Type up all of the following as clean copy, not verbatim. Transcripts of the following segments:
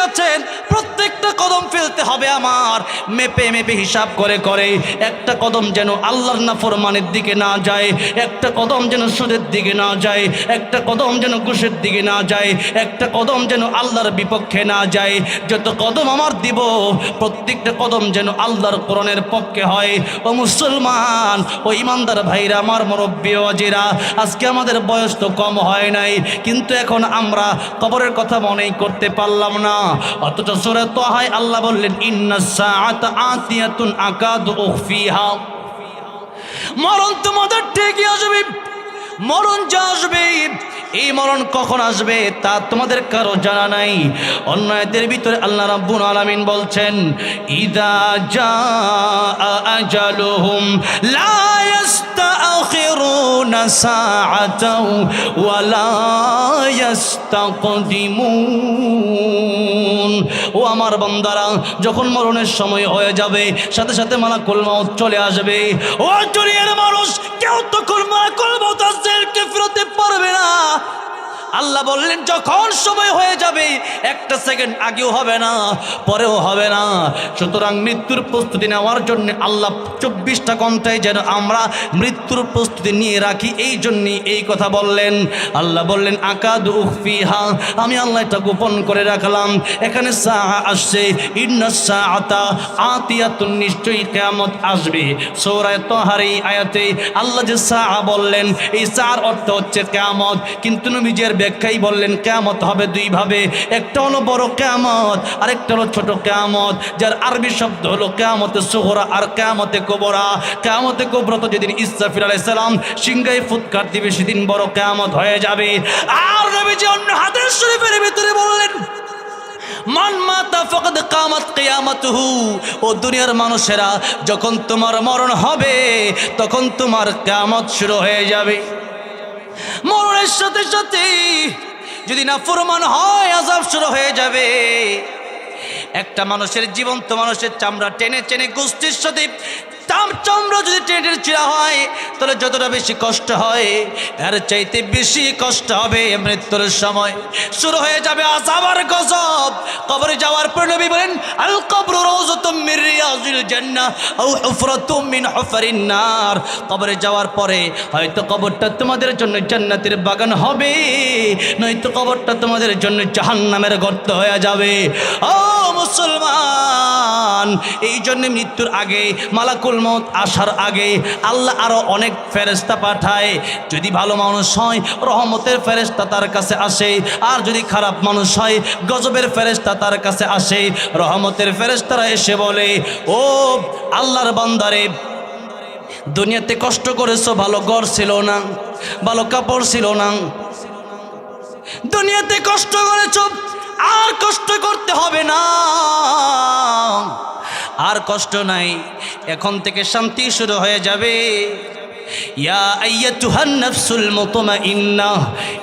আছেন, প্রত্যেকটা কদম ফেলতে হবে আমার মেপে মেপে হিসাব করে করে। একটা কদম যেন আল্লাহর নাফরমানের দিকে না যায়, একটা কদম যেন সুদের দিকে না যায়, একটা কদম যেন ঘুষের দিকে না যায়, একটা কদম যেন আল্লাহর বিপক্ষে না যায়। যত কদম আমার দিব প্রত্যেকটা কদম যেন আল্লাহর কোরআনের পক্ষে হয়। ও মুসলমান, ও ইমানদার ভাইরা, আমার মুরব্বী ওয়াজিরা, আজকে আমাদের বয়স তো কম হয় নাই, কিন্তু এখন আমরা কবরের কথা মনেই করতে পারলাম না। অথচ সূরা তাহায় আল্লাহ বললেন, ইন্নাস সাআতা আতিয়াতুন আকাদু উখফিহা। মরণ তোমাদের ঠিকই আসবে, মরণ যা আসবে, এই মরণ কখন আসবে তা তোমাদের কারো জানা নাই। অন্য আয়াতের ভিতরে আল্লাহ রাব্বুল আলামিন বলছেন, ইযা জাআ আজালুহুম লা ইস্তাখিরুনা সাআতাও ওয়া লা ইস্তাকদিমুন। ও আমার বান্দারা, যখন মরণের সময় হয়ে যাবে সাথে সাথে মালাকুল মউত চলে আসবে। ও দুনিয়ার মানুষ, কেউ তখন মালাকুল মউত আজরাইলকে ফেরাতে পারবে না। আল্লাহ বললেন, যখন সময় হয়ে যাবে একটা সেকেন্ড আগেও হবে না, পরেও হবে না। সুতরাং মৃত্যুর প্রস্তুতি নেওয়ার জন্য আল্লাহ 24টা ঘন্টায় যেন আমরা মৃত্যুর প্রস্তুতি নিয়ে রাখি, এই জন্যই এই কথা বললেন। আল্লাহ বললেন, আকাদু উখফিহা, আমি আল্লাহ এটা গোপন করে রাখলাম। এখানে সাআ আসছে, ইন্নাস সাআতা আতিয়াতুন, নিশ্চয়ই কিয়ামত আসবে। সূরা তাহার এই আয়াতে আল্লাহ যে সাআ বললেন, এই সাআর অর্থ হচ্ছে কিয়ামত। কিন্তু নবীজির ব্যাখ্যাই বললেন কিয়ামত হবে দুই ভাবে, একটা হলো বড় কিয়ামত, আরেকটা হলো ছোট কিয়ামত, যার আরবি শব্দ হলো কিয়ামতে সুগরা আর কিয়ামতে কুবরা। কিয়ামতে কুবরা তো যেদিন ইসরাফিল আলাইহিস সালাম সিংহায় ফুৎকার দিবে সেদিন বড় কিয়ামত হয়ে যাবে। আর নবীজি অন্য হাদিস শরীফের ভিতরে বললেন, মান মাতা ফাকাদ কামাত কিয়ামাতুহু। ও দুনিয়ার মানুষেরা, যখন তোমার মরণ হবে তখন তোমার কিয়ামত শুরু হয়ে যাবে। মরণের সাথে সাথে যদি নাফরমান হয় আযাব শুরু হয়ে যাবে। একটা মানুষের জীবন্ত মানুষের চামড়া টেনে টেনে গোষ্ঠীর সাথে চামড়া যদি টেনে চিরা হয় তাহলে যতটা বেশি কষ্ট হয় এর চাইতে বেশি কষ্ট হবে মৃত্যুর সময়। শুরু হয়ে যাবে আযাব আর গজব। কবরে যাওয়ার পর নবী বলেন, আল কবরু রাউযাতুম মির রিয়াজিল জান্নাহ আও হুফরাতুম মিন হুফারিন নার। কবরে যাওয়ার পরে হয়তো কবরটা তোমাদের জন্য জান্নাতের বাগান হবে, নয়তো কবরটা তোমাদের জন্য জাহান্নামের গর্ত হয়ে যাবে। ও মুসলমান, এই জন্য মৃত্যুর আগে, মালাকুল মউত আসার আগে আল্লাহ আরো অনেক ফেরেশতা পাঠায়। যদি ভালো মানুষ হয় রহমতের ফেরেশতা তার কাছে আসে, আর যদি খারাপ মানুষ হয় গজবের ফেরেশতা তার কাছে আসে। রহমতের ফেরেশতারা এসে বলে, ও আল্লাহর বান্দারে, দুনিয়াতে কষ্ট করেছো, ভালো ঘর ছিল না, ভালো কাপড় ছিল না, দুনিয়াতে কষ্ট করেছো, আর কষ্ট করতে হবে না, আর কষ্ট নাই, এখন থেকে শান্তি শুরু হয়ে যাবে। ইয়া আইয়াতুহান নাফসুল মুতমাইন্নাহ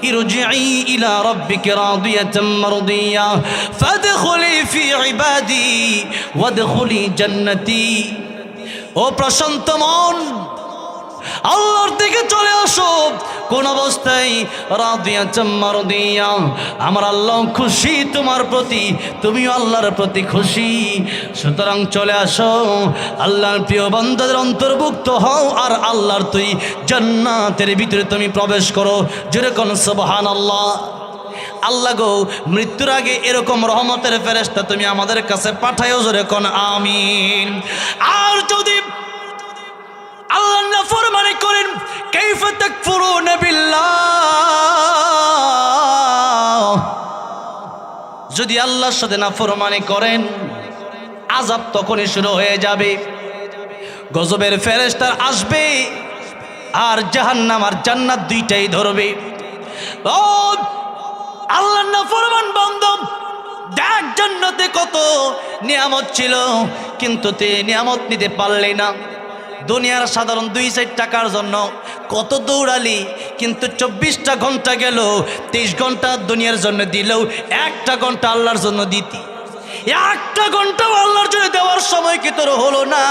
ইরজিই ইলা রাব্বিকি রাদিয়াতাম মারদিয়া ফাদখুলি ফি ইবাদি ওয়াদখুলি জান্নাতি। ও প্রশান্ত মন, আল্লাহর দিকে চলে আসো। কোন অবস্থায়? রাদিয়াতাম মারদিয়া, আমার আল্লাহ খুশি তোমার প্রতি, তুমিও আল্লাহর প্রতি খুশি। সুতরাং চলে আসো, আল্লাহর প্রিয় বান্দাদের অন্তর্ভুক্ত হও, আর আল্লাহর তুই জান্নাতের ভিতরে তুমি প্রবেশ করো। জোরে কোন সুবহানাল্লাহ। আল্লাহ গো, মৃত্যুর আগে এরকম রহমতের ফেরেশতা তুমি আমাদের কাছে পাঠায়ো, জোরে কোন আমিন। আর যদি আল্লাহ নাফরমানি করেন, কাইফা তাকফুরুনা বিল্লাহ, যদি আল্লাহর সাথে নাফরমানি করেন আযাব তখনই শুরু হয়ে যাবে। গজবের ফেরেশতা আসবে আর জাহান্নাম আর জান্নাত দুইটাই ধরবে। ও আল্লাহর নাফরমান বান্দা, দেখ জান্নাতে কত নিয়ামত ছিল, কিন্তু তে নিয়ামত নিতে পারলি না। দুনিয়ার সাধারণ 2-4 টাকার জন্য কত দৌড়ালি, কিন্তু 24টা ঘন্টা গেল, 23 ঘন্টা দুনিয়ার জন্য দিলেও 1টা ঘন্টা আল্লাহর জন্য দিতি। একটা ঘন্টাও আল্লাহর জন্য দেওয়ার সময় কি তোর হলো না?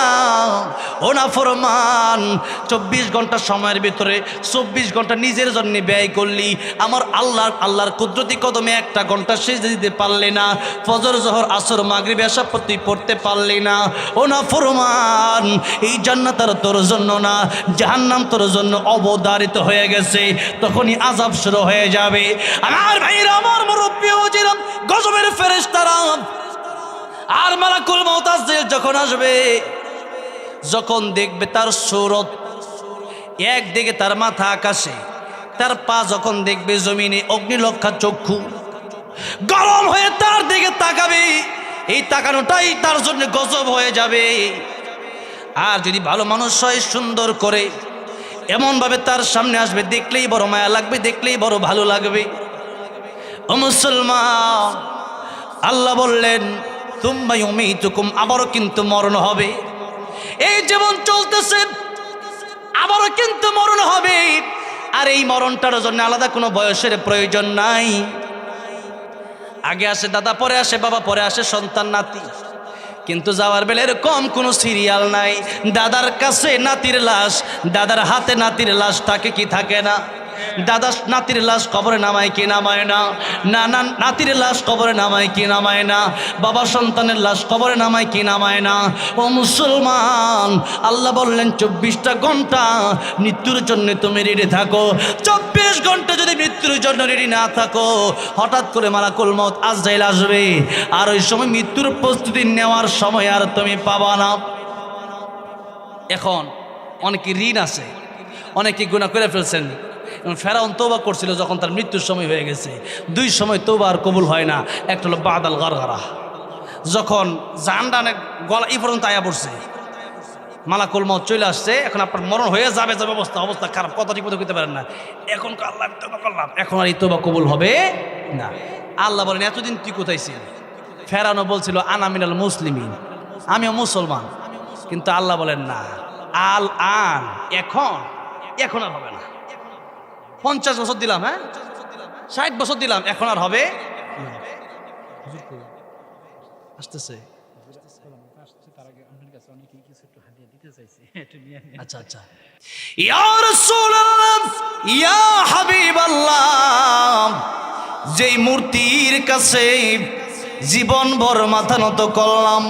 ও না ফরমান, 24 ঘন্টা সময়ের ভিতরে 24 ঘন্টা নিজের জন্য ব্যয় করলি, আমার আল্লাহর কুদরতি কদমে একটা ঘন্টা সেজদা দিতে পারলি না, ফজর জোহর আসর মাগরিব এসা তুই পড়তে পারলি না। ও না ফরমান, এই জান্নাত আর তোর জন্য না, জাহান্নাম তোর জন্য অবধারিত হয়ে গেছে। তখনই আযাব শুরু হয়ে যাবে। আমার ভাইরা, আমার মুরব্বী ওজিরাম, গজবের ফেরেশতারা আর মালাকুল মউত আজরাইল যখন আসবে, যখন দেখবে তার সুরত, একদিকে তার মাথা আকাশে, তার পা যখন দেখবে জমিনে, অগ্নিলক্ষা চক্ষু গরম হয়ে তার দিকে তাকাবে। এই তাকানোটাই তার জন্য গজব হয়ে যাবে। আর যদি ভালো মানুষ হয়, সুন্দর করে এমনভাবে তার সামনে আসবে, দেখলেই বড় মায়া লাগবে, দেখলেই বড় ভালো লাগবে। ও মুসলমান, আল্লাহ বললেন তুম্মা ইউমীতুকুম, আবারও কিন্তু মরণ হবে। এই জীবন চলতেছে, আবারও কিন্তু মরণ হবে। আর এই মরণটার জন্য আলাদা কোনো বয়সের প্রয়োজন নাই। আগে আসে দাদা, পরে আসে বাবা, পরে আসে সন্তান নাতি। কিন্তু যাওয়ার বেলা এরকম কোনো সিরিয়াল নাই। দাদার কাছে নাতির লাশ, দাদার হাতে নাতির লাশ থাকে কি থাকে না? দাদা নাতির লাশ কবরে নামায় কি নামায় না? নানা নাতির লাশ কবরে নামায় কি নামায় না? বাবা সন্তানের লাশ কবরে নামায় কি নামায় না? ও মুসলমান, আল্লাহ বললেন 24টা ঘন্টা মৃত্যুর জন্য তুমি রেডি থাকো। 24 ঘন্টা যদি মৃত্যুর জন্য রেডি না থাকো, হঠাৎ করে মালাকুল মউত আজরাইল আসবে, আর ওই সময় মৃত্যুর প্রস্তুতি নেওয়ার সময় আর তুমি পাবা না। এখন অনেকে ঋণ আছে, অনেকে গুনাহ করে ফেলছেন। ফেরাউন তওবা করছিল যখন তার মৃত্যুর সময় হয়ে গেছে। 2 সময় তওবা আর কবুল হয় না। একটা হলো বাদাল গারগারা, যখন জাহান্নামের গলা এই পর্যন্ত আয়া পড়ছে, মালাকুল মউত চলে আসছে, এখন আপনার মরণ হয়ে যাবে, যাবে অবস্থা খারাপ, কথা ঠিক মতো করতে পারেন না। এখন আল্লাহ আমি তওবা করলাম, এখন আর এই তওবা কবুল হবে না। আল্লাহ বলেন এতদিন তুই কোথায় ছিলি? ফেরাউনও বলছিল আনা মিনাল মুসলিমিন, আমিও মুসলমান। কিন্তু আল্লাহ বলেন না, আল আন, এখন আর হবে না। 50 বছর দিলাম, হ্যাঁ 60 বছর দিলাম, এখন আর হবে আসতেছে। আচ্ছা আচ্ছা, ইয়া রাসূলুল্লাহ, ইয়া হাবিবাল্লাহ, যেই মূর্তির কাছে জীবনভর মাথা নত করলাম,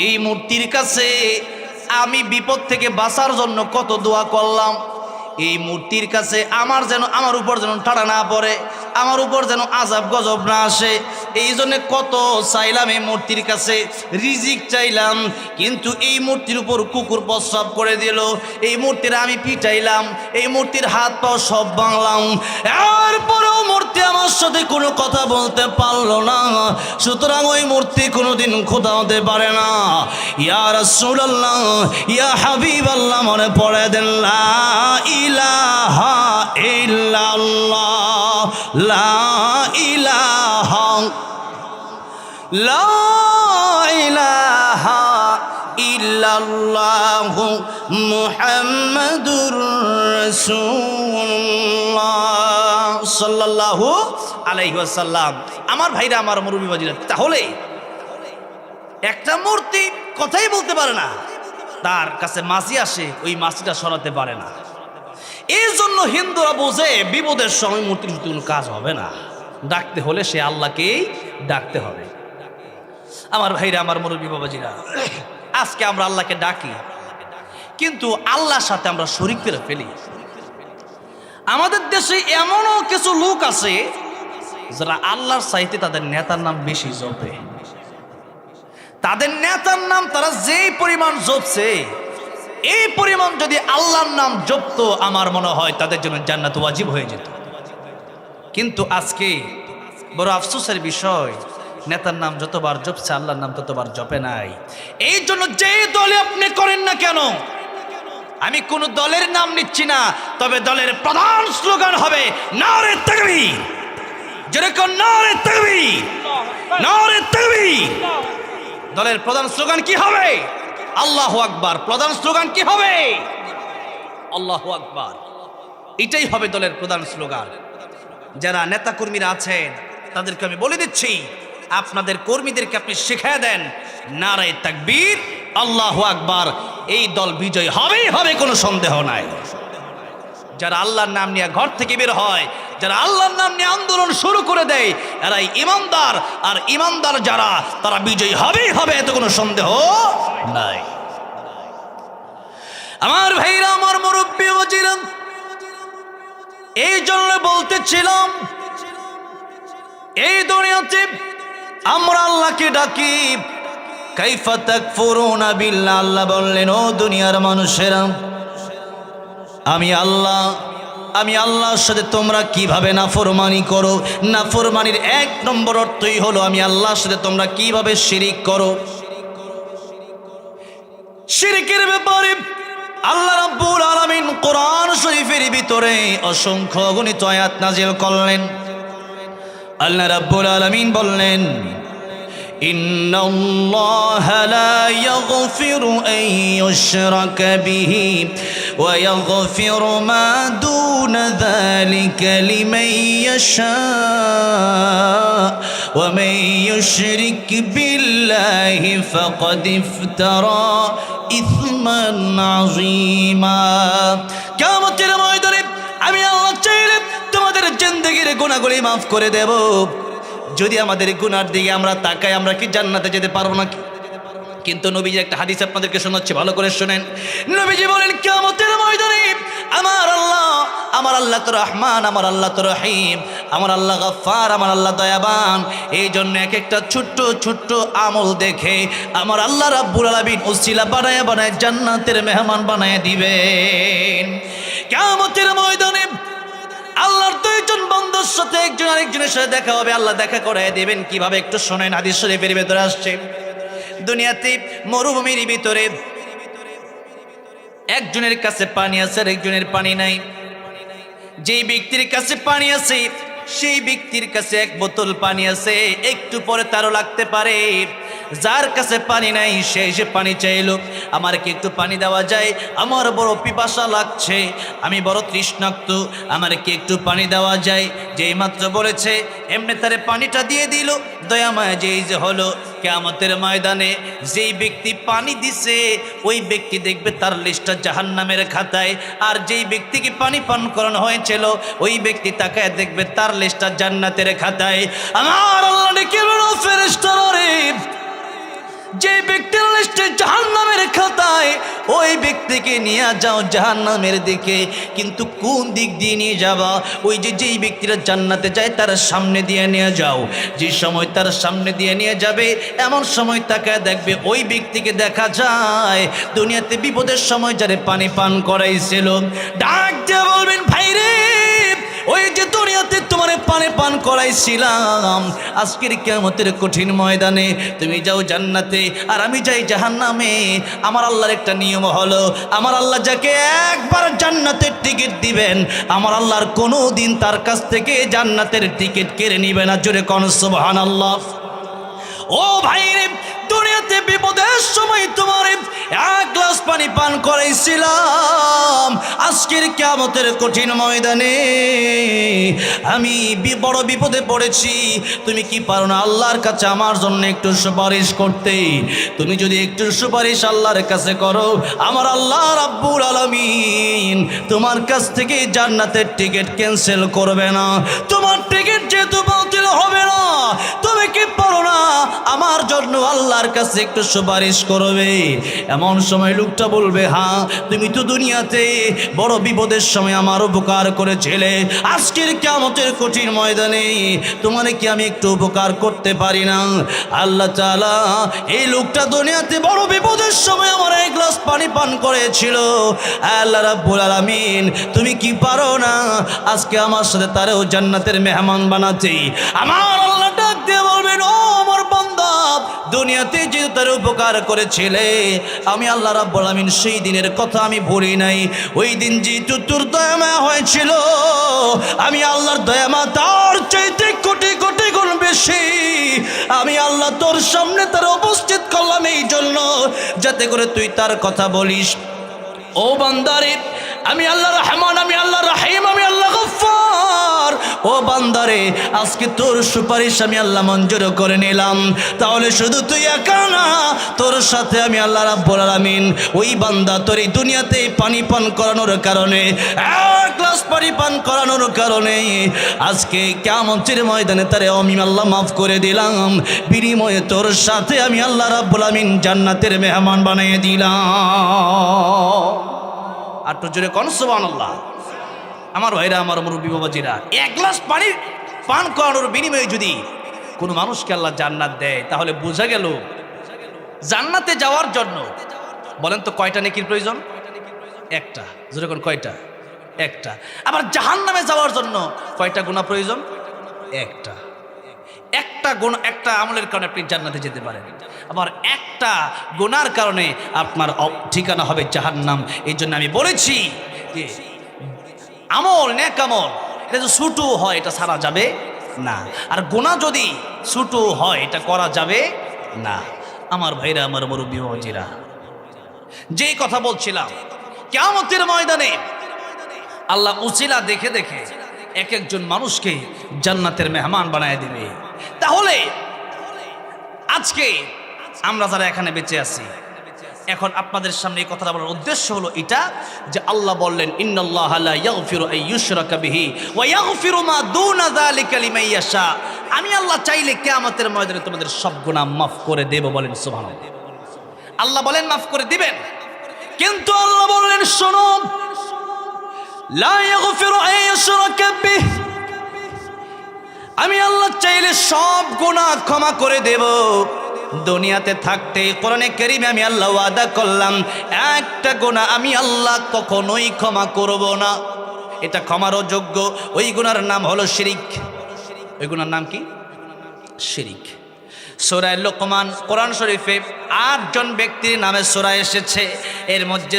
এই মূর্তির কাছে আমি বিপদ থেকে বাঁচার জন্য কত দোয়া করলাম, এই মূর্তির কাছে আমার উপর যেন ঠাড়া না পড়ে, আমার উপর যেন আযাব গজব না আসে, এই জন্য কত চাইলাম এই মূর্তির কাছে, রিজিক চাইলাম। কিন্তু এই মূর্তির উপর কুকুর প্রস্রাব করে দিল, এই মূর্তির আমি পিটাইলাম, এই মূর্তির হাত পাও সব ভাঙলাম, এরপরেও মূর্তি আমার সাথে কোনো কথা বলতে পারলো না। সুতরাং ওই মূর্তি কোনোদিন খোদা হতে পারে না। ইয়া রাসূলুল্লাহ, ইয়া হাবিবাল্লাহ, মনে পড়ে দেন লা ইলাহা ইল্লাল্লাহ, লা ইলাহা, লা ইলাহা ইল্লাল্লাহ মুহাম্মাদুর রাসূলুল্লাহ সাল্লাল্লাহু আলাইহি ওয়াসাল্লাম। আমার ভাইরা, আমার মুরব্বী বাজিরা, তাহলে একটা মূর্তি কথাই বলতে পারে না, তার কাছে মাছি আসে, ওই মাছিটা সরাতে পারে না। এই জন্য হিন্দুরা বোঝে বিপদের সময় মূর্তির কোনো কাজ হবে না, ডাকতে হলে সে আল্লাহকেই ডাকতে হবে। আমার ভাইরা, আমার মুরব্বী বাবাজিরা, আজকে আমরা আল্লাহকে ডাকি, কিন্তু আল্লাহর সাথে আমরা শরীক করে ফেলি। আমাদের দেশে এমনও কিছু লোক আছে যারা আল্লাহর চাইতে তাদের নেতার নাম বেশি জপে। তাদের নেতার নাম তারা যেই পরিমাণ জপছে, এই পরিমাণ যদি আল্লাহর নাম জপতো, আমার মনে হয় তাদের জন্য জান্নাত ওয়াজিব হয়ে যেত। কিন্তু আজকে বড় আফসোসের বিষয়, নেতার নাম যতবার জপছে, আল্লাহর নাম ততবার জপে নাই। এই জন্য যে দলে আপনি করেন না কেন, আমি কোন দলের নাম নিচ্ছি না, তবে দলের প্রধান স্লোগান হবে নারে তাকবীর। যেরকম নারে তাকবীর, নারে তাকবীর। দলের প্রধান স্লোগান কি হবে? আল্লাহু আকবার। প্রধান স্লোগান কি হবে? আল্লাহু আকবার। এটাই হবে দলের প্রধান স্লোগান। যারা নেতাকর্মীরা আছেন তাদেরকে আমি বলে দিচ্ছি, আপনাদের কর্মীদেরকে আপনি শিখিয়ে দেন নারায়ে তাকবীর, আল্লাহু আকবার। এই দল বিজয় হবেই হবে, কোনো সন্দেহ নাই। যারা আল্লাহর নাম নিয়ে ঘর থেকে বের হয়, যারা আল্লাহর নাম নিয়ে আন্দোলন শুরু করে দেয়, এরাই ইমানদার। আর ইমানদার যারা, তারা বিজয়ী হবেই হবে, এত কোনো সন্দেহ নাই। আমার ভাইরা, আমার মুরব্বী ওয়াজিরাম, এই জন্য বলতেছিলাম, এই দুনিয়াতে আমরা আল্লাহকে ডাকি, কাইফা তাকফুরুনা বিল্লাহ। আল্লাহ বললেন, ও দুনিয়ার মানুষেরা, আমি আল্লাহর সাথে তোমরা কিভাবে নাফরমানি করো। নাফরমানির এক নম্বর অর্থই হলো আমি আল্লাহর সাথে তোমরা কিভাবে শিরিক করো। শিরিকের ব্যাপারে আল্লাহ রাব্বুল আলামিন কোরআন শরীফের ভিতরে অসংখ্য অগণিত আয়াত নাজিল করলেন। আল্লাহ রাব্বুল আলামিন বললেন, ইন্নাল্লাহা লা ইয়াগফিরু আন ইউশরাকা বিহি ওয়া ইয়াগফিরু মা দুনা যালিকা লিমান ইয়াশা ওয়া মান ইউশরিক বিল্লাহি ফাকাদ ইফতারা ইসমান আযীমা। কিয়ামতের ময়দানে আমি আল্লাহ চাইলে তোমাদের জিন্দেগীর গুনাহগুলি মাফ করে দেব। যদি আমাদের গুনার দিকে আমরা তাকাই, আমরা কি জান্নাতে যেতে পারবো না? কিন্তু নবীজি একটা হাদিস আপনাদেরকে শোনাচ্ছি, ভালো করে শুনেন। নবীজি বলেন, কিয়ামতের ময়দানে আমার আল্লাহ তো রহমান, আমার আল্লাহ তো রহিম, আমার আল্লাহ গফফার, আমার আল্লাহ দয়াবান। এই জন্য এক একটা ছোট্ট ছোট্ট আমল দেখে আমার আল্লাহ রাব্বুল আলামিন উসিলা বানায় বানায় জান্নাতের মেহমান বানায় দিবেন। কিয়ামতের ময়দানে আল্লাহর দুইজন বান্দার সাথে একজন আরেকজনের সাথে দেখা হবে। আল্লাহ দেখা করায় দেবেন কিভাবে, একটু শোনেন। হাদিস শরীফের ভিতরে আসছে, দুনিয়াতে মরুভূমির ভিতরে একজনের কাছে পানি আছে আর একজনের পানি নাই। যেই ব্যক্তির কাছে পানি আছে সেই ব্যক্তির কাছে এক বোতল পানি আছে, একটু পরে তারও লাগতে পারে। যার কাছে পানি নাই সে এসে পানি চাইলো, আমার কি একটু পানি দেওয়া যায়, আমার বড় পিপাসা লাগছে, আমি বড় তৃষ্ণার্ত, আমার কি একটু পানি দেওয়া যায়। যেই মাত্র বলেছে এমনি তারে পানিটা দিয়ে দিল। দয়াময় যেই যে হলো, কিয়ামতের ময়দানে যেই ব্যক্তি পানি দিছে ওই ব্যক্তি দেখবে তার লিস্টটা জাহান্নামের খাতায়, আর যেই ব্যক্তিকে পানি পান করানো হয়েছিল ওই ব্যক্তি তাকায় দেখবে তার লিস্টটা জান্নাতের খাতায়। আমার আল্লাহ ডেকে বলো, ফেরেশতারা রে, যে ব্যক্তির লিস্টে জাহান্নামের খাতায় ওই ব্যক্তিকে নিয়ে যাও জাহান্নামের দিকে। কিন্তু কোন দিক দিয়ে নিয়ে যাবা? ওই যেই ব্যক্তিরা জান্নাতে যায় তার সামনে দিয়ে নিয়ে যাও। যে সময় তার সামনে দিয়ে নিয়ে যাবে এমন সময় তাকায় দেখবে ওই ব্যক্তিকে দেখা যায় দুনিয়াতে বিপদের সময় যারে পানি পান করাইছিল। ডাক দিয়ে বলবেন, ভাই রে, ওই যে দুনিয়াতে তোমার পানি পান করাইছিলাম, আজকের কিয়ামতের কঠিন ময়দানে তুমি যাও জান্নাতে আর আমি যাই জাহান্নামে। আমার আল্লাহর একটা নিয়ম হলো, আমার আল্লাহ যাকে একবার জান্নাতের টিকিট দিবেন, আমার আল্লাহর কোনো দিন তার কাছ থেকে জান্নাতের টিকিট কেড়ে নিবে না। জোরে কোন সুবহানাল্লাহ। ও ভাই রে, দুনিয়াতে বিপদের সময় তোমার এক গ্লাস পানি পান করাইছিলাম, আজকের কিয়ামতের কঠিন ময়দানে আমি বড় বিপদে পড়েছি, তুমি কি পারো না আল্লাহর কাছে আমার জন্য একটু সুপারিশ করতে? তুমি যদি একটু সুপারিশ আল্লাহর কাছে করো, আমার আল্লাহ রাব্বুল আলামিন তোমার কাছ থেকে জান্নাতের টিকিট ক্যান্সেল করবে না। তোমার টিকিট যেহেতু বাতিল হবে না, তুমি কি পারো না আমার জন্য আল্লাহর কাছে একটু সুপারিশ করবে? এমন সময় লোকটা বলবে, হ্যাঁ, তুমি তো দুনিয়াতে বড় বিপদের সময় আমার উপকার করেছিলে, আজকের কিয়ামতের কঠিন ময়দানে তোমার কি আমি একটু উপকার করতে পারি না? আল্লাহ তাআলা এই লোকটা দুনিয়াতে বড় বিপদের সময় আমার এক গ্লাস পানি পান করেছিল, আল্লাহ রাব্বুল আলামিন তুমি কি পারো না আজকে আমার সাথে তারেও জান্নাতের মেহমান বানাতে? আমার আল্লাহ ডাক দিয়ে বলবেন, ও আমার বান্দা, দুনিয়াতে যে তার উপকার করেছিলে আমি আল্লাহ রাব্বুল আলামিন সেই দিনের কথা আমি ভুলি নাই। ওই দিন যেহেতু তোর দয়ামা হয়েছিল, আমি আল্লাহর দয়ামা তার চাইতে কোটি কোটি গুণ বেশি আমি আল্লাহ তোর সামনে তার উপস্থিত করলাম, এই জন্য যাতে করে তুই তার কথা বলিস। ও বান্দারে, আমি আল্লাহ রহমান, আমি আল্লাহ রহিম, আমি আল্লাহ গফফার। ও ও বান্দারে, আজকে তোর সুপারিশ আমি আল্লাহ মঞ্জুর করে নিলাম। তাহলে শুধু তুই একা না, তোর সাথে আমি আল্লাহ রাব্বুল আলামিন ওই বান্দা তোর এই দুনিয়াতে পানি পান করানোর কারণে, এক গ্লাস পানি পান করানোর কারণে আজকে কিয়ামতের ময়দানে তারে আমি আল্লাহ মাফ করে দিলাম। বিনিময়ে তোর সাথে আমি আল্লাহ রাব্বুল আলামিন জান্নাতের মেহমান বানিয়ে দিলাম। আর তো জোরে কোন সুবহানাল্লাহ। আমার ভাইরা, আমার মুরব্বী বাবাজিরা, এক গ্লাস পানি পান করানোর বিনিময়ে যদি কোনো মানুষকে আল্লাহ জান্নাত দেয়, তাহলে বোঝা গেল জান্নাতে যাওয়ার জন্য বলেন তো কয়টা নেকির প্রয়োজন? একটা। জোরে কোন কয়টা? একটা। আবার জাহান্নামে যাওয়ার জন্য কয়টা গুনাহ প্রয়োজন? একটা। একটা গুনাহ, একটা আমলের কারণে আপনি জান্নাতে যেতে পারেন, আবার একটা গুনার কারণে আপনার ঠিকানা হবে জাহান্নাম। এই জন্য আমি বলেছি যে আমল, নেক আমল, এটা যদি ছোট হয় এটা ছাড়া যাবে না, আর গুনাহ যদি ছোট হয় এটা করা যাবে না। আমার ভাইরা, আমার মুরব্বী বাবাজিরা, যেই কথা বলছিলাম, কিয়ামতের ময়দানে আল্লাহ উসিলা দেখে দেখে এক একজন মানুষকে জান্নাতের মেহমান বানায় দিবে। তাহলে আজকে আমরা যারা এখানে বেঁচে আছি, এখন আপনাদের সামনে এই কথাটা বলার উদ্দেশ্য হলো এটা যে আল্লাহ বললেন, ইন্নাল্লাহা লা ইয়াগফিরু আন ইউশরাকা বিহি ওয়া ইয়াগফিরু মা দুনা যালিকা লিমান ইয়াশা। আমি আল্লাহ চাইলে কিয়ামতের ময়দানে তোমাদের সব গুনাহ মাফ করে দেব। বলেন সুবহানাল্লাহ। আল্লাহ বলেন মাফ করে দিবেন, কিন্তু আল্লাহ বললেন শোনো, লা ইয়াগফিরু আন ইউশরাকা বিহি, আমি আল্লাহ চাইলে সব গুনাহ ক্ষমা করে দেব। দুনিয়াতে থাকতে কোরআনে কারীমে আমি আল্লাহ ওয়াদা করলাম, একটা গুনাহ আমি আল্লাহ কখনোই ক্ষমা করব না। এটা ক্ষমারও যোগ্য। ওই গুনার নাম হলো শিরিক। ওই গুনার নাম কি? শিরিক। সূরা লোকমান, কোরআন শরীফে 8 জন ব্যক্তির নামে সূরা এসেছে। এর মধ্যে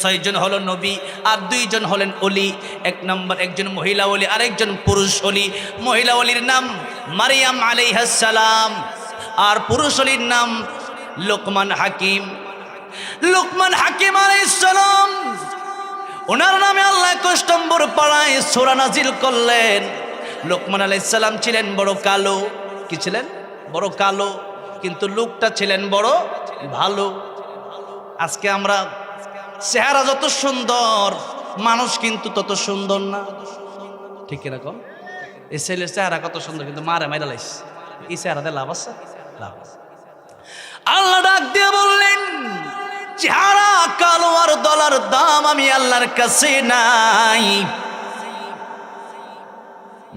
6 জন হলো নবী আর 2 জন হলেন ওলি। এক নম্বর একজন মহিলা ওলি আর একজন পুরুষ ওলি। মহিলা ওলির নাম মারিয়াম আলাইহিস সালাম, আর পুরুষ ওলির নাম লোকমান হাকিম। লোকমান হাকিম আলাইহিস সালাম, ওনার নামে আল্লাহ 21 নম্বর পাড়ায় সূরা নাজিল করলেন। লোকমান আলাইহিস সালাম ছিলেন বড় কালো। কি ছিলেন? বড় কালো, কিন্তু লোকটা ছিলেন বড় ভালো। আজকে আমরা চেহারা যত সুন্দর, মানুষ কিন্তু তত সুন্দর না, ঠিক এরকম। এই ছেলের চেহারা কত সুন্দর, কিন্তু মারে মাইরা লাইছে। এই চেহারাতে লাভ আছে? লাভ আছে। আল্লাহ ডাক দিয়ে বললেন, চেহারা কালো আর ডলার দাম আমি আল্লাহর কাছে নাই।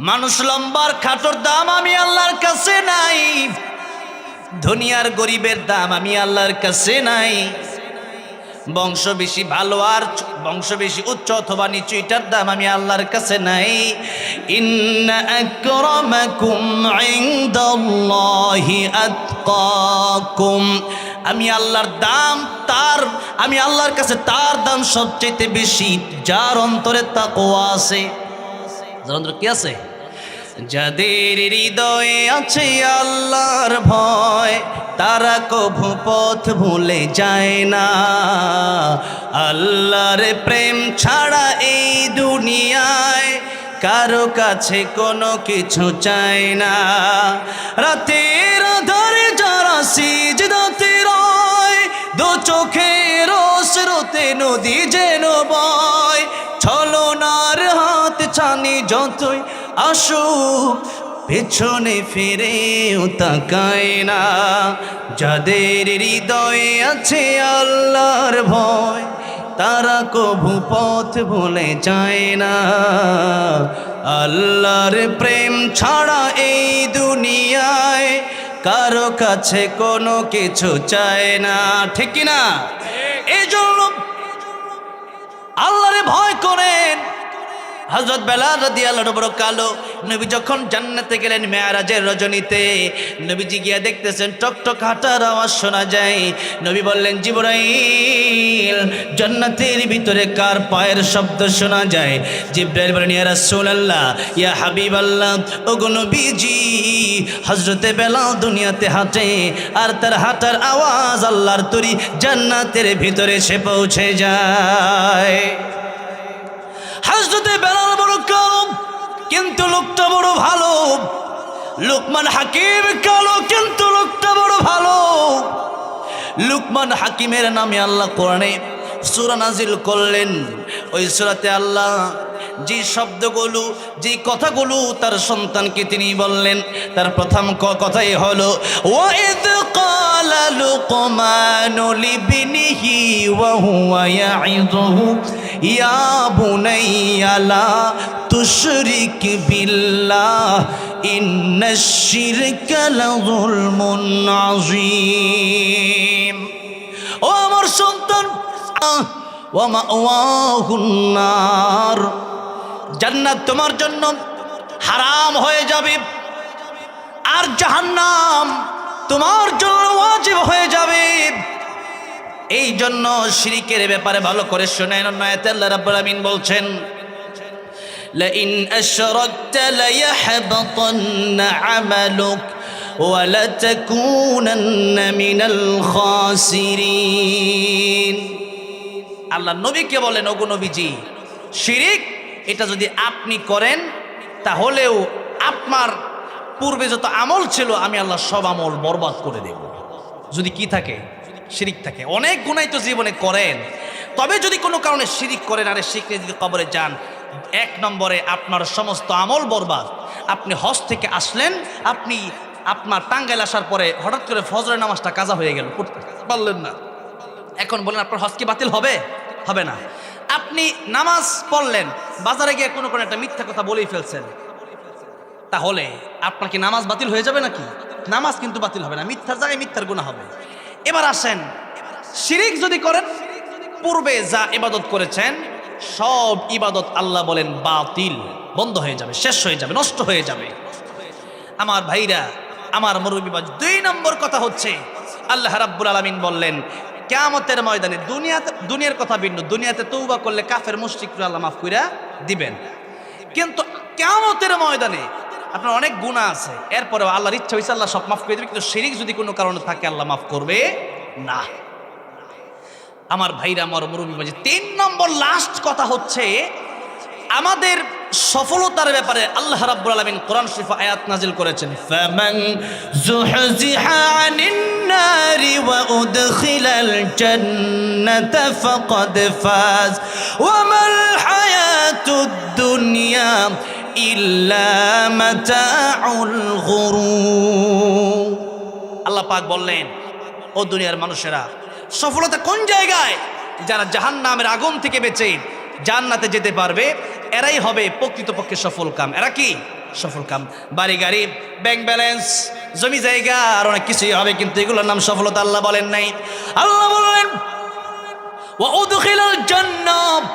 মানুষ লম্বার খাটোর দাম আমি আল্লাহর কাছে নাই। দুনিয়ার গরিবের দাম আমি আল্লাহর কাছে নাই। বংশ বেশি ভালো আর বংশ বেশি উচ্চ অথবা নিচু, এটার দাম আমি আল্লাহর কাছে নাই। ইন্না আকরামাকুম ইনদাল্লাহি আতকাকুম, আমি আল্লাহর দাম আমি আল্লাহর কাছে তার দাম সবচেয়ে বেশি যার অন্তরে তাকওয়া আছে। যার অন্তরে কি আছে? যাদের হৃদয়ে আছে আল্লাহর ভয়, তারা কভু পথ ভুলে যায় না। আল্লাহর প্রেম ছাড়া এই দুনিয়ায় কারো কাছে কোনো কিছু চায় না। রাতের আধারে যারা সিজদাতে রয়, দু চোখের স্রোতে নদী যেন বয়। ছলনার হাত ছানি যতই আসুক, পেছনে ফিরেও তাকায় না। যাদের হৃদয়ে আছে আল্লাহর ভয়, তারা কভু পথ ভুলে যায় না। আল্লাহর প্রেম ছাড়া এই দুনিয়ায় কারো কাছে কোনো কিছু চায় না, ঠিক কি না? এই জন্য আল্লাহরে ভয় করেন। হযরত বেলাল রাদিয়াল্লাহু আনহু বড় কালো। নবী যখন জান্নাতে গেলেন মেরাজের রজনীতে, নবীজি গিয়া দেখতেছেন টকটক হাঁটার আওয়াজ শোনা যায়। নবী বললেন, জিবরাইল, জান্নাতের ভিতরে কার পায়ের শব্দ শোনা যায়? জিবরাইল বলেন, ইয়া রাসূলুল্লাহ, ইয়া হাবিবাল্লাহ, ওগো নবীজি, হযরতে বেলাল দুনিয়াতে হাঁটে আর তার হাঁটার আওয়াজ আল্লাহর তরি জান্নাতের ভিতরে সে পৌঁছে যায়। হযরতে বেলাল বড় কালো, কিন্তু লোকটা বড় ভালো। লুকমান হাকিম কালো কিন্তু লোকটা বড় ভালো। লুকমান হাকিমের নামে আল্লাহ কোরআনে সূরা নাজিল করলেন। ওই সূরাতে আল্লাহ যে শব্দগুলো, যে কথাগুলো তার সন্তানকে তিনি বললেন, তার প্রথম কথাই হলো ওয়াইদ ক্বালা লুকমানু লিবনিহি ওয়া হুয়া ইয়াইযুহু ইয়া বুনাইয়া লা তুশরিক বিল্লাহ ইন্নাশ শিরকা লাযুলমুন আযীম। ও আমার সন্তান, ওয়া মাওয়াহুন নার, জান্নাত তোমার জন্য হারাম হয়ে যাবে আর জাহান্নাম তোমার জন্য ওয়াজিব হয়ে যাবে। এই জন্য শিরকের ব্যাপারে ভালো করে শুনেন। আয়াতে আল্লাহ রাব্বুল আলামিন বলছেন লাইন আশরাকতা লায়াহবাতান্না আমালুক ওয়া লাতাকুনান্না মিনাল খাসিরিন। আল্লাহ নবীকে বলেন, ওগো নবীজি, শিরিক এটা যদি আপনি করেন তাহলেও আপনার পূর্বে যত আমল ছিল আমি আল্লাহ সব আমল বরবাদ করে দেব। যদি কি থাকে? শিরিক থাকে। অনেক গুনাহ তো জীবনে করেন, তবে যদি কোনো কারণে শিরিক করেন আর শিরকে যদি কবরে যান, এক নম্বরে আপনার সমস্ত আমল বরবাদ। আপনি হজ থেকে আসলেন, আপনি আপনার টাঙ্গাইল আসার পরে হঠাৎ করে ফজরের নামাজটা কাজা হয়ে গেল, পড়তে পারলেন না। এখন বলেন আপনার হজ কি বাতিল হবে? হবে না। আপনি নামাজ পড়লেন, বাজারে গিয়ে কোনো একটা মিথ্যা কথা বলেই ফেলছেন, তাহলে আপনার কি নামাজ বাতিল হয়ে যাবে নাকি? নামাজ কিন্তু বাতিল হবে না, মিথ্যার জায়গায় মিথ্যার গুনাহ হবে। এবার আসেন, শিরিক যদি করেন, পূর্বে যা ইবাদত করেছেন সব ইবাদত আল্লাহ বলেন বাতিল, বন্ধ হয়ে যাবে, শেষ হয়ে যাবে, নষ্ট হয়ে যাবে। আমার ভাইরা, আমার মুরব্বী, 2 নম্বর কথা হচ্ছে আল্লাহ রাব্বুল আলামিন বললেন কিয়ামতের ময়দানে, দুনিয়ার কথা ভিন্ন, দুনিয়াতে তওবা করলে কাফের মুশরিকরা আল্লাহ মাফ কইরা দিবেন, কিন্তু কিয়ামতের ময়দানে আপনার অনেক গুনাহ আছে, এরপরেও আল্লাহর ইচ্ছা হইছে আল্লাহ সব মাফ করে দিবে, কিন্তু শিরিক যদি কোনো কারণে থাকে আল্লাহ মাফ করবে না। আমার ভাইরা, আমার মুরব্বী, 3 নম্বর লাস্ট কথা হচ্ছে আমাদের সফলতার ব্যাপারে আল্লাহ রাব্বুল আলামিন কোরআন শরীফে আয়াত নাজিল করেছেন, ফামান যুহজিহা আনিন নারি ওয়া উদখিলাল জান্নাতা ফাকাদ ফাজ ওয়া মাল হায়াতুদ দুনিয়া ইল্লা মাতাউল গুরুর। আল্লাহ পাক বললেন, ও দুনিয়ার মানুষেরা, সফলতা কোন জায়গায়? যারা জাহান্নামের আগুন থেকে বেঁচে জান্নাতে যেতে পারবে, এরাই হবে প্রকৃতপক্ষে সফল কাম। এরা কি সফল কাম? বাড়ি গাড়ি, ব্যাংক ব্যালেন্স, জমি জায়গা আর অনেক কিছুই হবে, কিন্তু এগুলোর নাম সফলতা আল্লাহ বলেন নাই। আল্লাহ বলেন ওয়া উদখিলাল জান্নাত,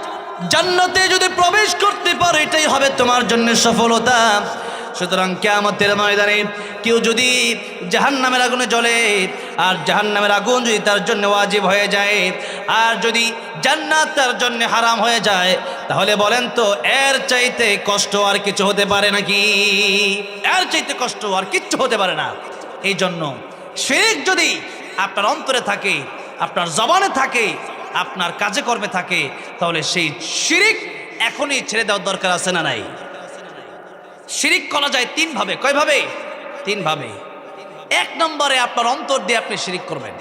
জান্নাতে যদি প্রবেশ করতে পারো এটাই হবে তোমার জন্য সফলতা। সুতরাং কিয়ামতের ময়দানে কেউ যদি জাহান্নামের আগুনে জ্বলে আর জাহান্নামের আগুন যদি তার জন্য ওয়াজিব হয়ে যায় আর যদি জান্নাত তার জন্য হারাম হয়ে যায়, তাহলে বলেন তো এর চাইতে কষ্ট আর কিছু হতে পারে নাকি? এর চাইতে কষ্ট আর কিচ্ছু হতে পারে না। এই জন্য শিরক যদি আপনার অন্তরে থাকে, আপনার জবানে থাকে, আপনার কাজে কর্মে থাকে, তাহলে সেই শিরক এখনই ছেড়ে দেওয়ার দরকার আছে না নাই? শিরিক করা যায় 3 ভাবে। কয় ভাবে? 3 ভাবে। 1 নম্বরে আপনার অন্তর দিয়ে আপনি শিরিক করবেন।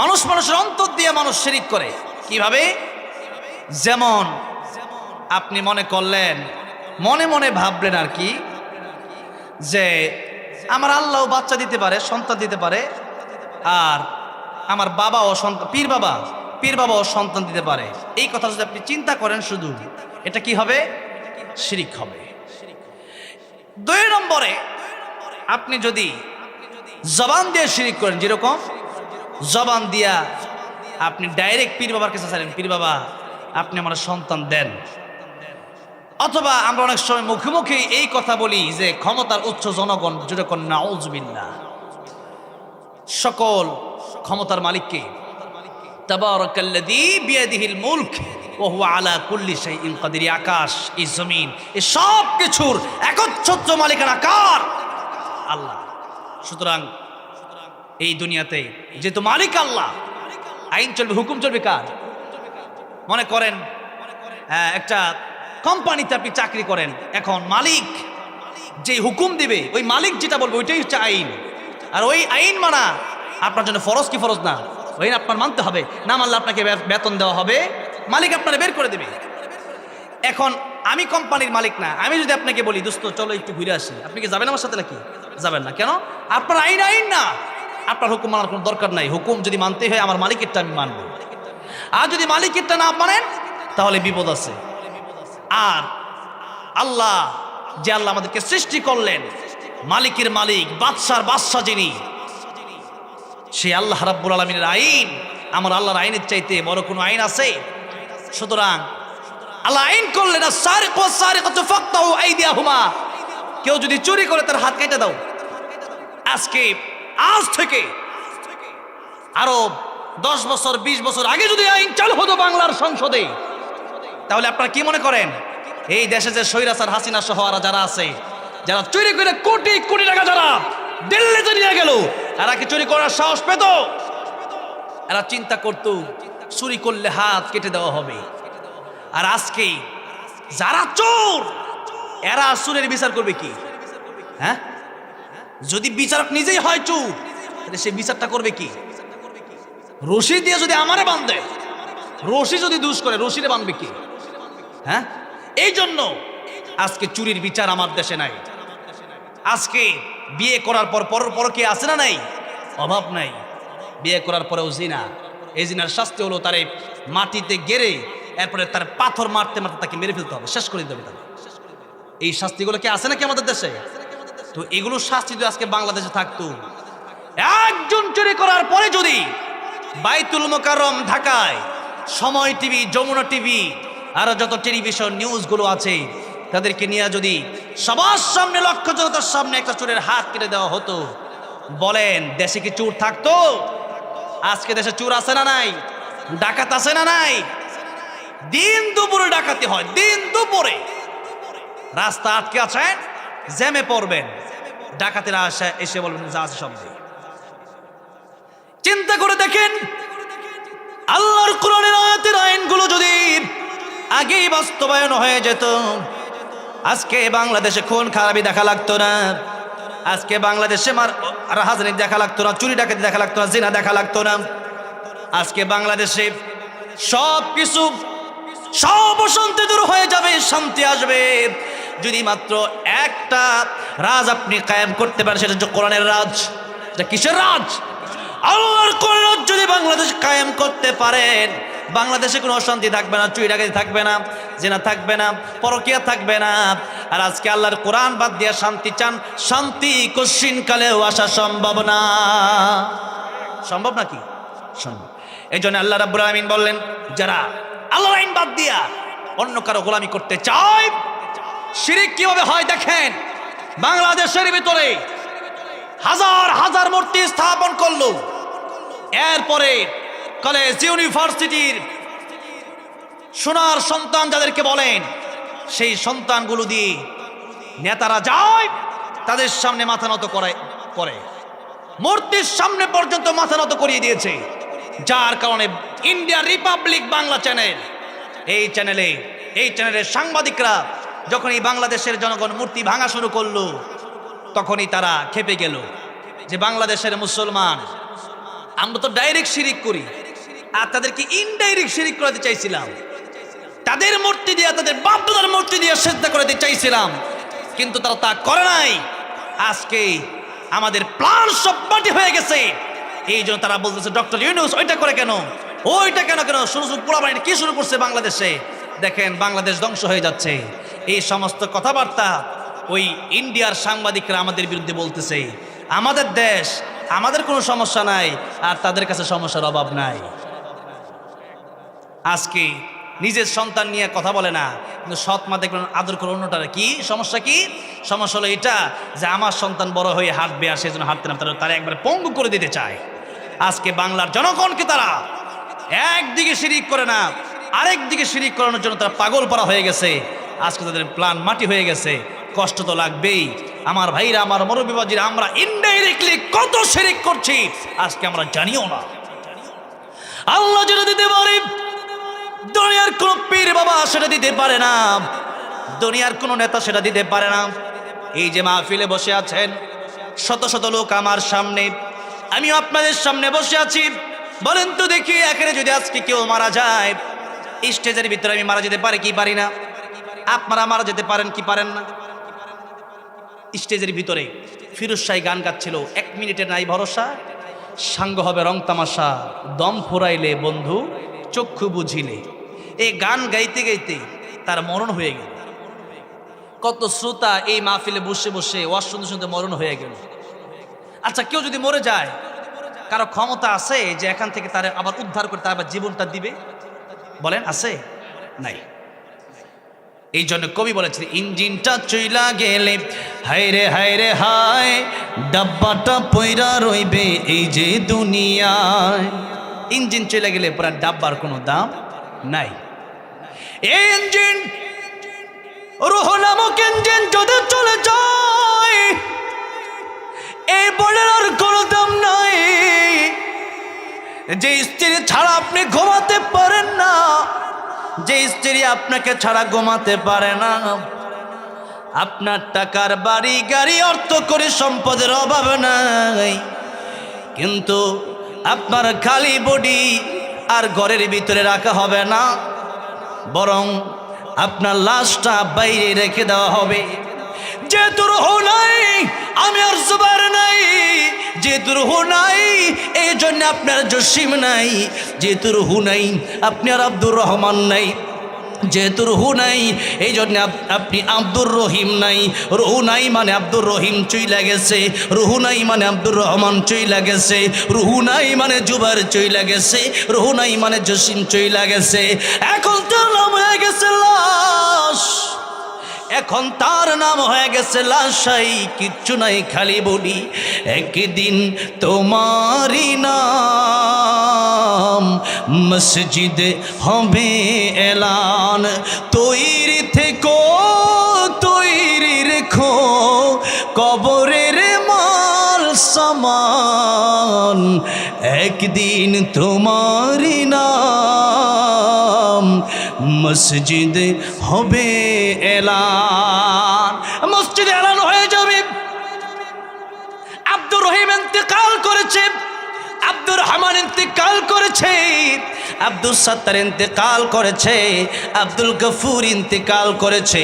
মানুষের অন্তর দিয়ে মানুষ শিরিক করে। কিভাবে? যেমন আপনি মনে করলেন, মনে মনে ভাবলেন আর কি, যে আমার আল্লাহ বাচ্চা দিতে পারে, সন্তান দিতে পারে, আর আমার বাবাও সন্তান, পীর বাবাও সন্তান দিতে পারে। এই কথা যদি আপনি চিন্তা করেন শুধু, এটা কি হবে? শিরিক হবে। 2 নম্বরে আপনি যদি জবান দিয়ে শিরিক করেন, যেরকম জবান দিয়া আপনি ডাইরেক্ট পীর বাবার কাছে চাইলেন, পীর বাবা আপনি আমার সন্তান দেন। অথবা আমরা অনেক সময় মুখে মুখে এই কথা বলি যে ক্ষমতার উচ্চ জনগণ, যেরকম নাউজুবিল্লাহ, সকল ক্ষমতার মালিককে, তাবারাকাল্লাযী বিয়াদিহিল মুলক ওয়া হুয়া আলা কুল্লি শাইইন কাদির। আকাশ, এই জমিন, এই সব কিছুর একচ্ছত্র মালিকানা কার? আল্লাহ। সুতরাং এই দুনিয়াতে যেহেতু মালিক আল্লাহ, আইন চলবে, হুকুম চলবে কার? মনে করেন একটা কোম্পানিতে আপনি চাকরি করেন, এখন মালিক যে হুকুম দিবে, ওই মালিক যেটা বলবে ওইটাই হচ্ছে আইন। আর ওই আইন মানা আপনার জন্য ফরজ কি ফরজ না? ওই আপনার মানতে হবে, না মানলে আপনাকে বেতন দেওয়া হবে, মালিক আপনারা বের করে দেবে। এখন আমি কোম্পানির মালিক না, আমি যদি আপনাকে বলি দোস্ত চলো একটু ঘুরে আসি, আপনি কি যাবেন আমার সাথে নাকি? যাবেন না। কেন? আপনার আইন আইন না, আপনার হুকুম মানার কোনো দরকার নাই। হুকুম যদি মানতে হয় আমার মালিকেরটা আমি মানব, আর যদি মালিকেরটা না মানেন তাহলে বিপদ আছে। আর আল্লাহ যে আল্লাহ আমাদেরকে সৃষ্টি করলেন, মালিকের মালিক, বাদশার বাদশা যিনি, সেই আল্লাহ রাব্বুল আলামিনের আইন আমার আল্লাহর আইনের চাইতে বড় কোনো আইন আছে? সুতরাং আল্লাহ আইন করলেন আস-সারিকু ওয়াস-সারিকাতু ফাকতাউ আইদিয়াহুমা, কেউ যদি চুরি করে তার হাত কেটে দাও। আজ থেকে আরো 10 বছর 20 বছর আগে যদি আইন চালু হতো বাংলার সংসদে, তাহলে আপনারা কি মনে করেন এই দেশে যে স্বৈরাচার হাসিনা সহ আর যারা আছে, যারা চুরি করে কোটি কোটি টাকা যারা দিল্লিতে নিয়ে গেল, এরা কি চুরি করার সাহস পেত? এরা চিন্তা করত চুরি করলে হাত কেটে দেওয়া হবে। আর আজকে যারা চোর, এরা চোরের বিচার করবে কি? হ্যাঁ, যদি বিচারক নিজেই হয় চোর, তাহলে সে বিচারটা করবে কি? রশি দিয়ে যদি আমারে বাঁধে, রশি যদি দুষ করে রশিরে বাঁধবে কি? হ্যাঁ, এই জন্য আজকে চুরির বিচার আমার দেশে নাই। আজকে বিয়ে করার পর পরকে আছে না নাই? অভাব নাই। বিয়ে করার পরেও জিনা, এই জিনার শাস্তি হলো তারে মাটিতে গেড়ে এরপরে তার পাথর মারতে মারতে তাকে মেরে ফেলতে হবে, শেষ করে দিতে হবে তাকে। এই শাস্তিগুলো কি আছে নাকি আমাদের দেশে? তো এগুলো শাস্তি যদি আজকে বাংলাদেশে থাকতো, একজন চুরি করার পরে যদি বাইতুল মোকাররম ঢাকায় সময় টিভি, যমুনা টিভি আর যত টেলিভিশন নিউজগুলো আছে তাদেরকে নিয়ে যদি সবার সামনে, লক্ষ জনতার সামনে একটা চোরের হাত কেটে দেওয়া হতো, বলেন দেশে কি চোর থাকতো? আজকে দেশে চোর আছে না নাই? ডাকাত আছে না নাই? দিন দুপুরে ডাকাতি হয়, দিন দুপুরে রাস্তা আটকে আছেন, জ্যামে পড়বেন, ডাকাতেরা এসে বলবেন যা আছে সব দিয়ে। চিন্তা করে দেখেন, আল্লাহর কোরআনের আয়াতের আইনগুলো যদি আগেই বাস্তবায়ন হয়ে যেত, আজকে বাংলাদেশে খুন খারাপি দেখা লাগতো না, আজকে বাংলাদেশে রাহাজানি দেখা লাগতো না, চুরি ডাকাতি দেখা লাগতো না, জিনা দেখা লাগতো না। আজকে বাংলাদেশে সবকিছু, সব অশান্তি দূর হয়ে যাবে, শান্তি আসবে। যদি মাত্র একটা রাজ আপনি কায়েম করতে পারেন, সেটা হচ্ছে কোরআনের রাজ। এটা কিসের রাজ? আল্লাহর কোরআন যদি বাংলাদেশ কায়েম করতে পারেন, বাংলাদেশে কোনো অশান্তি থাকবে না, চুরি ডাকাতি থাকবে না, জিনা থাকবে না, পরকীয়া থাকবে না। আর আজকে আল্লাহর কোরআন বাদ দিয়ে শান্তি চান, শান্তি কশিন কালেও আসা সম্ভব না। সম্ভব নাকি? সম্ভব। এই জন্য আল্লাহ রাব্বুল আলামিন বললেন, যারা আল্লাহর আইন বাদ দিয়া অন্য কারো গোলামি করতে চায়, শিরিক কিভাবে হয় দেখেন। বাংলাদেশের ভিতরে হাজার হাজার মূর্তি স্থাপন করলো, এরপরে কলেজ ইউনিভার্সিটির সোনার সন্তান যাদেরকে বলেন, সেই সন্তানগুলো দিয়ে নেতারা যায় তাদের সামনে মাথা নত করে, মূর্তির সামনে পর্যন্ত মাথা নত করিয়ে দিয়েছে। যার কারণে ইন্ডিয়া রিপাবলিক বাংলা চ্যানেল, এই চ্যানেলের সাংবাদিকরা যখন এই বাংলাদেশের জনগণ মূর্তি ভাঙা শুরু করলো, তখনই তারা খেপে গেল যে বাংলাদেশের মুসলমান, আমরা তো ডাইরেক্ট শিরিক করি, আর তাদেরকে ইনডাইরেক্ট শিরিক করাতে চাইছিলাম, তাদের মূর্তি দিয়ে, তাদের বাপদাদার মূর্তি দিয়ে সিজদা করাতে চাইছিলাম, কিন্তু তারা তা করে নাই। আজকে আমাদের প্ল্যান সব মাটি হয়ে গেছে। এই জন্য তারা বলতেছে ডক্টর ইউনূস ওইটা করে কেন, ওইটা কেন শুরু পোলাপানি কি শুরু করছে বাংলাদেশে, দেখেন বাংলাদেশ ধ্বংস হয়ে যাচ্ছে। এই সমস্ত কথাবার্তা ওই ইন্ডিয়ার সাংবাদিকরা আমাদের বিরুদ্ধে বলতেছে। আমাদের দেশ, আমাদের কোনো সমস্যা নাই, আর তাদের কাছে সমস্যার অভাব নাই। আজকে নিজের সন্তান নিয়ে কথা বলে না, কিন্তু সৎ মা দেখবেন আদর করে অন্যটার। কি সমস্যা? কি সমস্যা? হলো এটা যে আমার সন্তান বড় হয়ে হাঁটবে, আর সেই জন্য হাঁটতে না তারা একবার পঙ্গু করে দিতে চায়। আজকে বাংলার জনগণকে তারা একদিকে শিরিক করে না, আরেক দিকে শিরিক করানোর জন্য তারা পাগল পারা হয়ে গেছে। আজকে তাদের প্ল্যান মাটি হয়ে গেছে। কষ্ট তো লাগবেই আমার ভাইরা, আমার মুরব্বিবাজিরা। আমরা ইনডাইরেক্টলি কত শিরিক করছি আজকে আমরা জানিও না। আল্লাহ যেটা দিতে পারে, দুনিয়ার কোন পীর বাবা সেটা দিতে পারে না। দুনিয়ার কোনো নেতা সেটা দিতে পারে না। এই যে মাহফিলে বসে আছেন শত শত লোক আমার সামনে, আমিও আপনাদের সামনে বসে আছি, বলেন তো দেখি এখানে যদি আজকে কেউ মারা যায়, স্টেজের ভিতরে আমি মারা যেতে পারি কি পারি না? আপনারা মারা যেতে পারেন কি পারেন না? স্টেজের ভিতরে ফিরোজ শাহী গান গাচ্ছিল, 1 মিনিটের নাই ভরসা, সাঙ্গ হবে রং তামাশা, দম ফুরাইলে বন্ধু চক্ষু বুঝিলে। এই গান গাইতে গাইতে তার মরণ হয়ে গেল। কত শ্রোতা এই মাহফিলে বসে বসে ওয়াজ শুনতে শুনতে মরণ হয়ে গেল। আচ্ছা, কেউ যদি মরে যায়, কারো ক্ষমতা আছে যে এখান থেকে তার আবার উদ্ধার করে তার আবার জীবনটা দিবে? বলেন আছে? নাই। এই জন্য কবি বলেছেন, ইঞ্জিনটা চইলা গেলে হায় রে হায় রে হায়, ডাব্বাটা পয়রা রইবে এই যে দুনিয়ায়। ইঞ্জিন চলে গেলে পুরা ডাব্বার কোনো দাম নাই। এই ইঞ্জিন, রুহ নামক ইঞ্জিন যদি চলে যায়, এই বলের আর কোনো দাম নাই। যে স্ত্রী ছাড়া আপনি ঘুমাতে পারেন না, যে স্ত্রী আপনাকে ছাড়া ঘুমাতে পারে না, আপনার টাকার বাড়ি গাড়ি অর্থ করে সম্পদের অভাব নাই, কিন্তু আপনার খালি বডি আর ঘরের ভিতরে রাখা হবে না, বরং আপনার লাশটা বাইরে রেখে দেওয়া হবে। যেহেতু রুহ নাই, আমি আর জুবাইর নাই, যেহেতু রুহ নাই এই জন্য আপনার জসিম নাই, যেহেতু রুহ নাই আপনি আর আব্দুর রহমান নাই, যেহেতু রুহ নাই এই জন্য আপনি আব্দুর রহিম নাই। রুহ নাই মানে আব্দুর রহিম চইলা গেছে, রুহ নাই মানে আব্দুর রহমান চইলা গেছে, রুহ নাই মানে জুবাইর চইলা গেছে, রুহ নাই মানে জসিম চইলা গেছে। এখন তার নাম হয়ে গেছে লাশ, এখন তার নাম হয়ে গেছে লাশাই, কিচ্ছু নাই খালি বলি একদিন তোমারই নাম মসজিদে হবে এলান। তৈরি থেকো তৈরি রেখো কবরের মাল সামান, একদিন তোমারই নাম মসজিদে হবে এলান। মসজিদে এলান হয়ে যাবে। আব্দুর রহিম ইন্তেকাল করেছে, আব্দুর রহমান ইন্তেকাল করেছে, আব্দুল সত্তার ইন্তেকাল করেছে, আব্দুল গফুর ইন্তেকাল করেছে।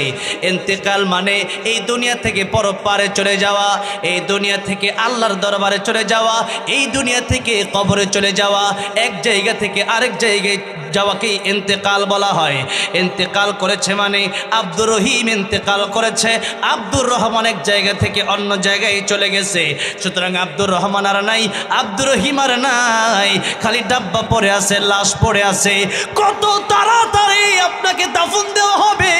ইন্তেকাল মানে এই দুনিয়া থেকে পরপারে চলে যাওয়া, এই দুনিয়া থেকে আল্লাহর দরবারে চলে যাওয়া, এই দুনিয়া থেকে কবরে চলে যাওয়া, এক জায়গা থেকে আরেক জায়গায় যাওয়াকেই ইন্তেকাল বলা হয়। ইন্তেকাল করেছে মানে আব্দুর রহিম ইন্তেকাল করেছে, আব্দুর রহমান এক জায়গা থেকে অন্য জায়গায় চলে গেছে। সুতরাং আব্দুর রহমান আর নাই, আব্দুর রহিম আর নাই, খালি ডাব্বা পড়ে আছে, লাশ পড়ে আছে। কত তাড়াতাড়ি আপনাকে দাফন দেওয়া হবে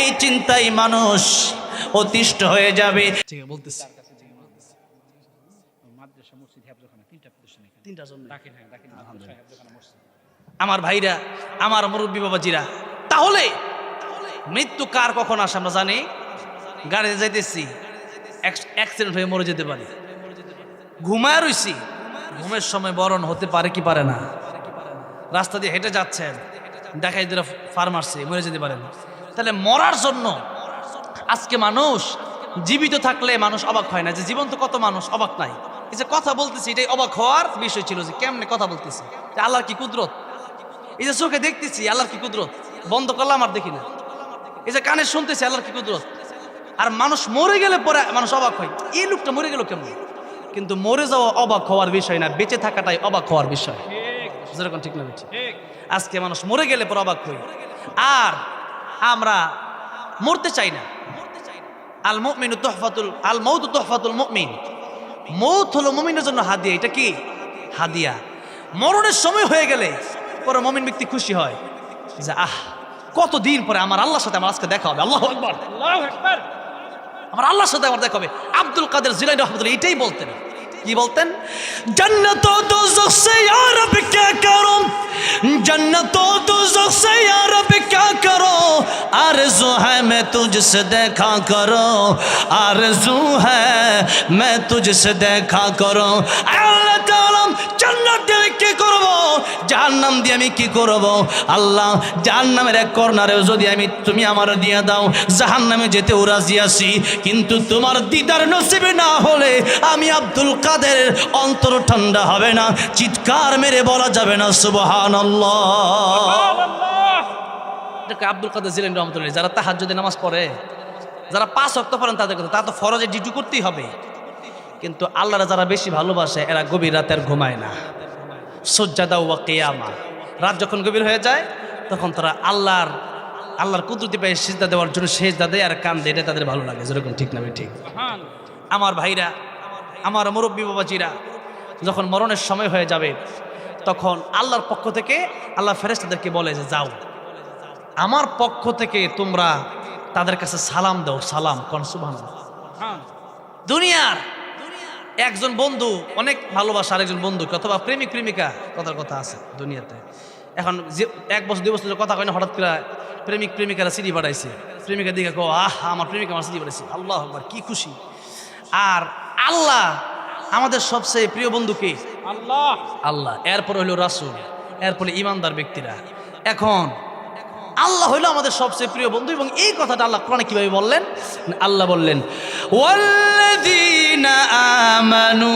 এই চিন্তায় মানুষ অতিষ্ঠ হয়ে যাবে। ঠিক বলতেছি, আমার ভাইরা, আমার মুরব্বী বাবাজিরা, তাহলে মৃত্যু কার কখন আসে আমরা জানি? গাড়িতে যাইতেছি, অ্যাক্সিডেন্ট হয়ে মরে যেতে পারে। ঘুমায় রইছি, ঘুমের সময় মরণ হতে পারে কি পারে না? রাস্তা দিয়ে হেঁটে যাচ্ছেন, দেখাই দিলে ফার্মাসি, মরে যেতে পারেন। তাহলে মরার জন্য আজকে মানুষ জীবিত থাকলে মানুষ অবাক হয় না, যে জীবন্ত কত মানুষ অবাক নাই। এই যে কথা বলতেছি, এটাই অবাক হওয়ার বিষয় ছিল, যে কেমনে কথা বলতেছি, আল্লাহর কি কুদরত। এই যে চোখে দেখতেছি, আল্লাহর কি কুদরত, বন্ধ করলাম আর দেখি না। এই যে কানে শুনতেছি, আল্লাহর কি কুদরত। আর মানুষ মরে গেলে পরে মানুষ অবাক হয়, এই লোকটা মরে গেল কেমন। কিন্তু মরে যাওয়া অবাক হওয়ার বিষয় না, বেঁচে থাকাটাই অবাক হওয়ার বিষয়। যেরকম ঠিক না? আজকে মানুষ মরে গেলে পরে অবাক হই, আর আমরা মরতে চাই না। আল মুমিনু তুহফাতুল আল মাউতু তুহফাতুল মুমিন, মৌত হলো মুমিনের জন্য হাদিয়া। এটা কি হাদিয়া? মরণের সময় হয়ে গেলে পরে মুমিন ব্যক্তি খুশি হয় যে আহ, কতদিন পরে আমার আল্লাহর সাথে আমার আজকে দেখা হবে। আল্লাহু আকবার, আল্লাহু আকবার, আমার আল্লাহর সাথে আমার দেখা হবে। আব্দুল কাদের জিলানী রাহমাতুল্লাহ এটাই বলতেন, কি বলতেন? जन्नत और दोज़ख से या रब क्या करूं, जन्नत और दोज़ख से या रब क्या करूं, आरज़ू है मैं तुझसे देखा करो, आरज़ू है मैं तुझसे देखा करो। अल्लाह ताला जन्नत দিয়ে আমি কি করব, জাহান্নাম দিয়ে আমি কি করব? আল্লাহ জাহান্নামের এক কর্নারে যদি আমি তুমি আমার দিয়ে দাও, জাহান্নামে যেতেও রাজি আছি, কিন্তু তোমার দিদার নসিবে না হলে আমি আব্দুল কাদের অন্তর ঠান্ডা হবে না, চিৎকার মেরে বলা যাবে না সুবহানাল্লাহ। আব্দুল কাদের জিলানী রহমাতুল্লাহ, যারা তাহাজ্জুদের নামাজ পড়ে, যারা 5 ওয়াক্ত পড়েন, তাদের কথা তা তো ফরজে ডিউটি করতেই হবে, কিন্তু আল্লাহরা যারা বেশি ভালোবাসে এরা গভীর রাতে আর ঘুমায় না। সুজদা ওয়া কিয়ামা, রাত যখন গভীর হয়ে যায় তখন তারা আল্লাহর কুদরতি পায়ে সিজদা দেওয়ার জন্য সিজদা দেয় আর কান্দে, এটা তাদের ভালো লাগে। যেরকম ঠিক না ঠিক? আমার ভাইরা, আমার মুরব্বী বাবাজিরা, যখন মরণের সময় হয়ে যাবে তখন আল্লাহর পক্ষ থেকে আল্লাহ ফেরেশতাদেরকে বলে যে যাও, আমার পক্ষ থেকে তোমরা তাদের কাছে সালাম দাও। সালাম কোন সুবহানাল্লাহ। দুনিয়ার একজন বন্ধু অনেক ভালোবাসা আরেকজন বন্ধুকে, অথবা প্রেমিক প্রেমিকা, কথার কথা আছে দুনিয়াতে। এখন যে 1 বছর 2 বছর কথা কয় না, হঠাৎ করে প্রেমিক প্রেমিকারা চিঠি পাঠাইছে, প্রেমিকার দিকে কো আমার প্রেমিকা আমার চিঠি পাঠাইছে, আল্লাহু আকবার, কি খুশি। আর আল্লাহ আমাদের সবচেয়ে প্রিয় বন্ধু কে? আল্লাহ। আল্লাহ, এরপর হইল রাসূল, এরপরে ইমানদার ব্যক্তিরা। এখন আল্লাহ হইল আমাদের সবচেয়ে প্রিয় বন্ধু, এবং এই কথাটা আল্লাহ কোরআনে কিভাবে বললেন? আল্লাহ বললেন ওয়াল্লাযীনা আমানু